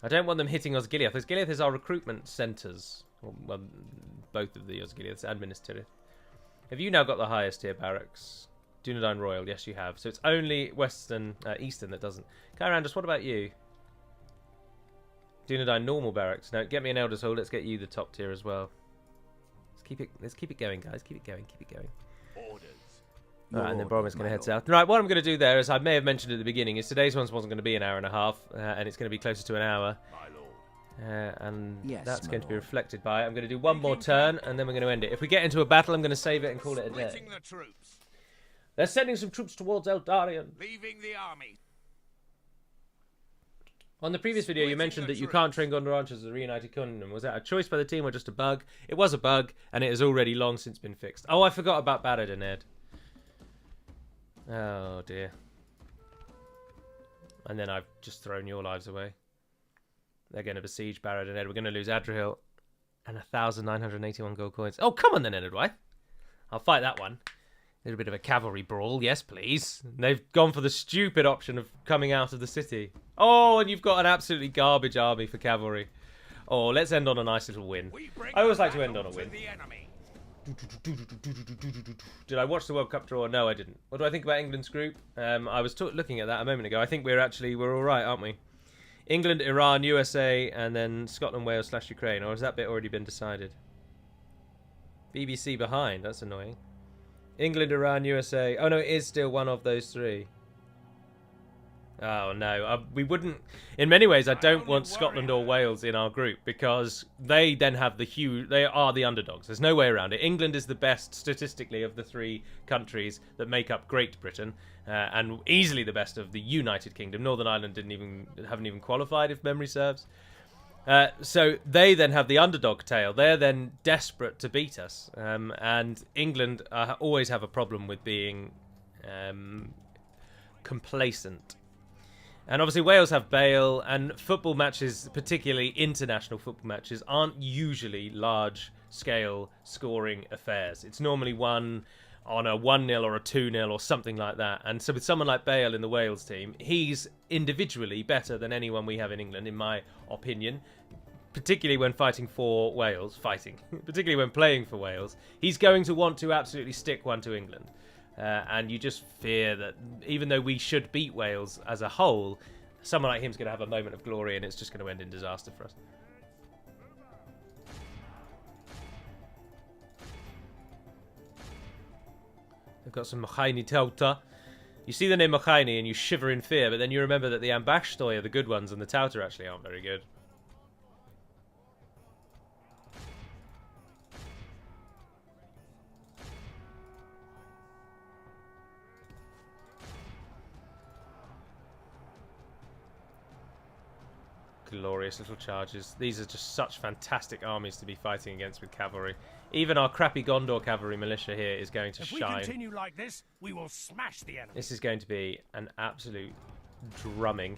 Speaker 1: I don't want them hitting Osgiliath. Osgiliath is our recruitment centres. Well, both of the Osgiliaths administered. Have you now got the highest tier barracks? Dunedain Royal, yes you have. So it's only Eastern that doesn't. Kyrandus, what about you? Dunedain normal barracks. No, get me an Elder's Hall. Let's get you the top tier as well. Let's keep it going, guys. Keep it going.
Speaker 2: Orders.
Speaker 1: Alright, and then Boromir's going to head south. Right, what I'm going to do there, as I may have mentioned at the beginning, is today's one wasn't going to be an hour and a half, and it's going to be closer to an hour.
Speaker 2: My lord.
Speaker 1: And
Speaker 3: Yes,
Speaker 1: that's
Speaker 3: my
Speaker 1: going to be
Speaker 3: lord.
Speaker 1: reflected by it. I'm going to do one more turn, and then we're going to end it. If we get into a battle, I'm going to save it and call it a day.
Speaker 2: Splitting the troops.
Speaker 1: They're sending some troops towards Eldarion.
Speaker 2: Leaving the army.
Speaker 1: On the previous video, you
Speaker 2: Splitting
Speaker 1: mentioned
Speaker 2: the
Speaker 1: that you
Speaker 2: troops.
Speaker 1: can't train Gondor archers as a reunited kingdom. Was that a choice by the team or just a bug? It was a bug, and it has already long since been fixed. Oh, I forgot about Barad and Ed. Oh, dear. And then I've just thrown your lives away. They're going to besiege Barad and Ed. We're going to lose Adriel and 1,981 gold coins. Oh, come on then, Edward. I'll fight that one. A little bit of a cavalry brawl. Yes, please. They've gone for the stupid option of coming out of the city. Oh, and you've got an absolutely garbage army for cavalry. Oh, let's end on a nice little win.
Speaker 2: We bring
Speaker 1: I always
Speaker 2: the
Speaker 1: like to end on a
Speaker 2: battle
Speaker 1: win.
Speaker 2: to the enemy.
Speaker 1: Did I watch the World Cup draw? No, I didn't. What do I think about England's group? I was looking at that a moment ago. I think we're all right, aren't we? England, Iran, USA, and then Scotland, Wales / Ukraine. Or has that bit already been decided? BBC behind. That's annoying. England, Iran, USA. Oh no, it is still one of those three. Oh no, we wouldn't. In many ways, I don't want Scotland or Wales in our group because they then have they are the underdogs. There's no way around it. England is the best statistically of the three countries that make up Great Britain, and easily the best of the United Kingdom. Northern Ireland haven't even qualified, if memory serves. So they then have the underdog tail. They're then desperate to beat us, and England always have a problem with being complacent. And obviously Wales have Bale, and football matches, particularly international football matches, aren't usually large-scale scoring affairs. It's normally won on a 1-0 or a 2-0 or something like that. And so with someone like Bale in the Wales team, he's individually better than anyone we have in England, in my opinion. Particularly when fighting for Wales, particularly when playing for Wales, he's going to want to absolutely stick one to England. And you just fear that even though we should beat Wales as a whole, someone like him's going to have a moment of glory and it's just going to end in disaster for us. They've got some Machaini Telta. You see the name Mochaini and you shiver in fear, but then you remember that the Ambashtoi are the good ones and the Tauta actually aren't very good. Glorious little charges. These are just such fantastic armies to be fighting against with cavalry. Even our crappy Gondor cavalry militia here is going to shine.
Speaker 2: If we continue like this, we will smash the enemy.
Speaker 1: This is going to be an absolute drumming.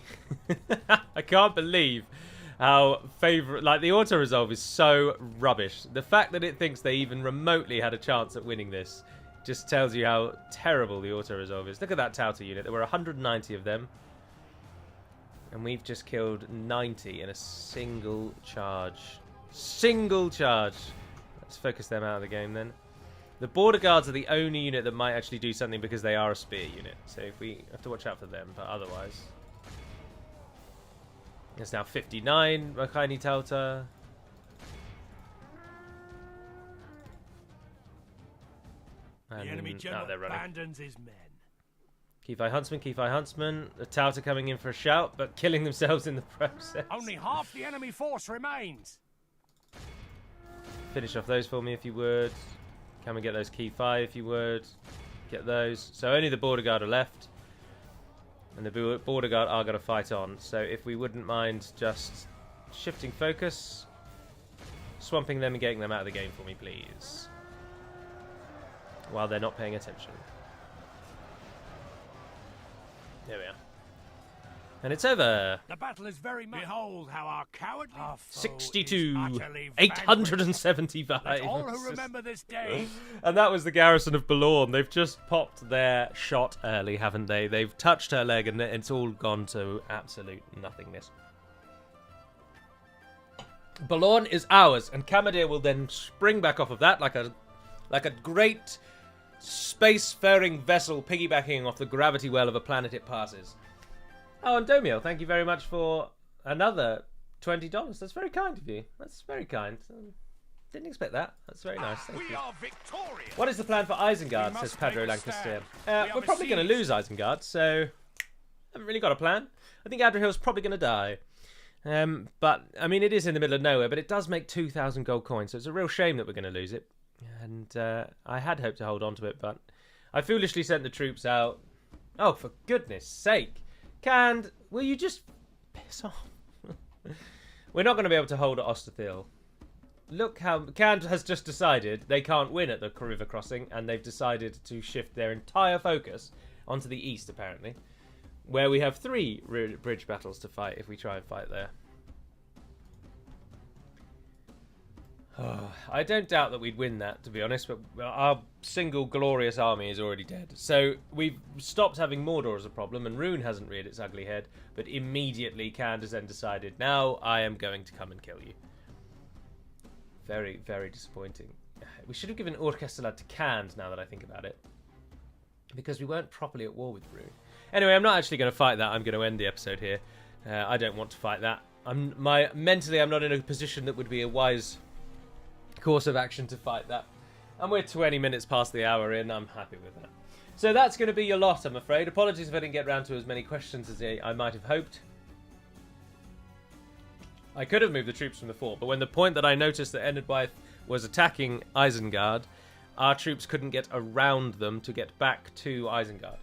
Speaker 1: I can't believe how like the auto resolve is so rubbish. The fact that it thinks they even remotely had a chance at winning this just tells you how terrible the auto resolve is. Look at that Tauta unit. There were 190 of them. And we've just killed 90 in a single charge. Single charge! Let's focus them out of the game then. The border guards are the only unit that might actually do something because they are a spear unit. So if we have to watch out for them, but otherwise. It's now 59, Mochaini Tauta.
Speaker 2: The enemy general abandons his men.
Speaker 1: Keyfi Huntsman. The Tauta coming in for a shout, but killing themselves in the process.
Speaker 2: Only half the enemy force remains.
Speaker 1: Finish off those for me if you would. Can we get those Keyfi if you would? Get those. So only the border guard are left. And the border guard are going to fight on. So if we wouldn't mind just shifting focus, swamping them and getting them out of the game for me, please. While they're not paying attention. There we are. And it's over.
Speaker 2: The battle is very much. Behold how our cowardly
Speaker 1: 62, 875.
Speaker 2: All who remember this day.
Speaker 1: And that was the garrison of Boulogne. They've just popped their shot early, haven't they? They've touched her leg and it's all gone to absolute nothingness. Boulogne is ours, and Camadir will then spring back off of that like a great spacefaring vessel piggybacking off the gravity well of a planet it passes. Oh, and Domiel, thank you very much for another $20. That's very kind of you. That's very kind. Didn't expect that. That's very nice. Thank you.
Speaker 2: Are victorious.
Speaker 1: What is the plan for Isengard, says Pedro Lancaster. We're probably going to lose Isengard, so I haven't really got a plan. I think Adrian's probably going to die. But, I mean, it is in the middle of nowhere, but it does make 2,000 gold coins, so it's a real shame that we're going to lose it. And I had hoped to hold on to it, but I foolishly sent the troops out. Oh, for goodness sake. Cand, will you just piss off? We're not going to be able to hold at Osterthil. Look how... Cand has just decided they can't win at the river crossing, and they've decided to shift their entire focus onto the east, apparently, where we have 3 bridge battles to fight if we try and fight there. I don't doubt that we'd win that, to be honest, but our single glorious army is already dead. So we've stopped having Mordor as a problem, and Rune hasn't reared its ugly head, but immediately Cand has then decided, now I am going to come and kill you. Very, very disappointing. We should have given Orkestelad to Cand, now that I think about it, because we weren't properly at war with Rune. Anyway, I'm not actually going to fight that. I'm going to end the episode here. I don't want to fight that. Mentally, I'm not in a position that would be a wise course of action to fight that. And we're 20 minutes past the hour in. I'm happy with that. So that's going to be your lot, I'm afraid. Apologies if I didn't get round to as many questions as I might have hoped. I could have moved the troops from the fort, but when the point that I noticed that Enedwaith was attacking Isengard, our troops couldn't get around them to get back to Isengard.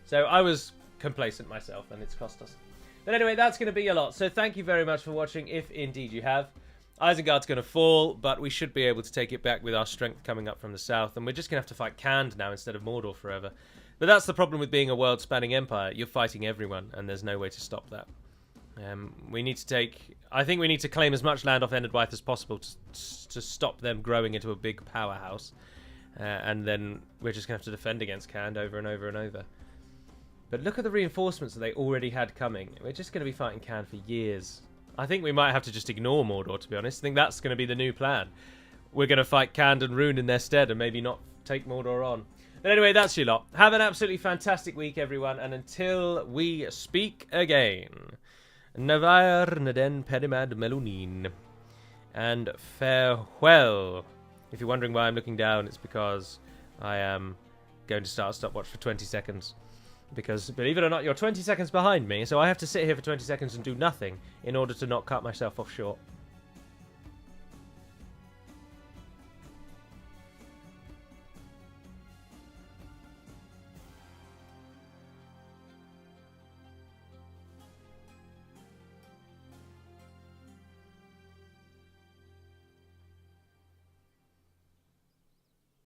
Speaker 1: So I was complacent myself, and it's cost us. But anyway, that's going to be your lot. So thank you very much for watching, if indeed you have. Isengard's going to fall, but we should be able to take it back with our strength coming up from the south, and we're just going to have to fight Cand now instead of Mordor forever. But that's the problem with being a world-spanning empire. You're fighting everyone, and there's no way to stop that. We need to take... I think we need to claim as much land off Enedwaith as possible to stop them growing into a big powerhouse. And then we're just going to have to defend against Cand over and over and over. But look at the reinforcements that they already had coming. We're just going to be fighting Cand for years. I think we might have to just ignore Mordor, to be honest. I think that's going to be the new plan. We're going to fight Cand and Rune in their stead and maybe not take Mordor on. But anyway, that's your lot. Have an absolutely fantastic week, everyone. And until we speak again, Navair Naden Pedimad Melunin. And farewell. If you're wondering why I'm looking down, it's because I am going to start a stopwatch for 20 seconds. Because, believe it or not, you're 20 seconds behind me, so I have to sit here for 20 seconds and do nothing in order to not cut myself off short.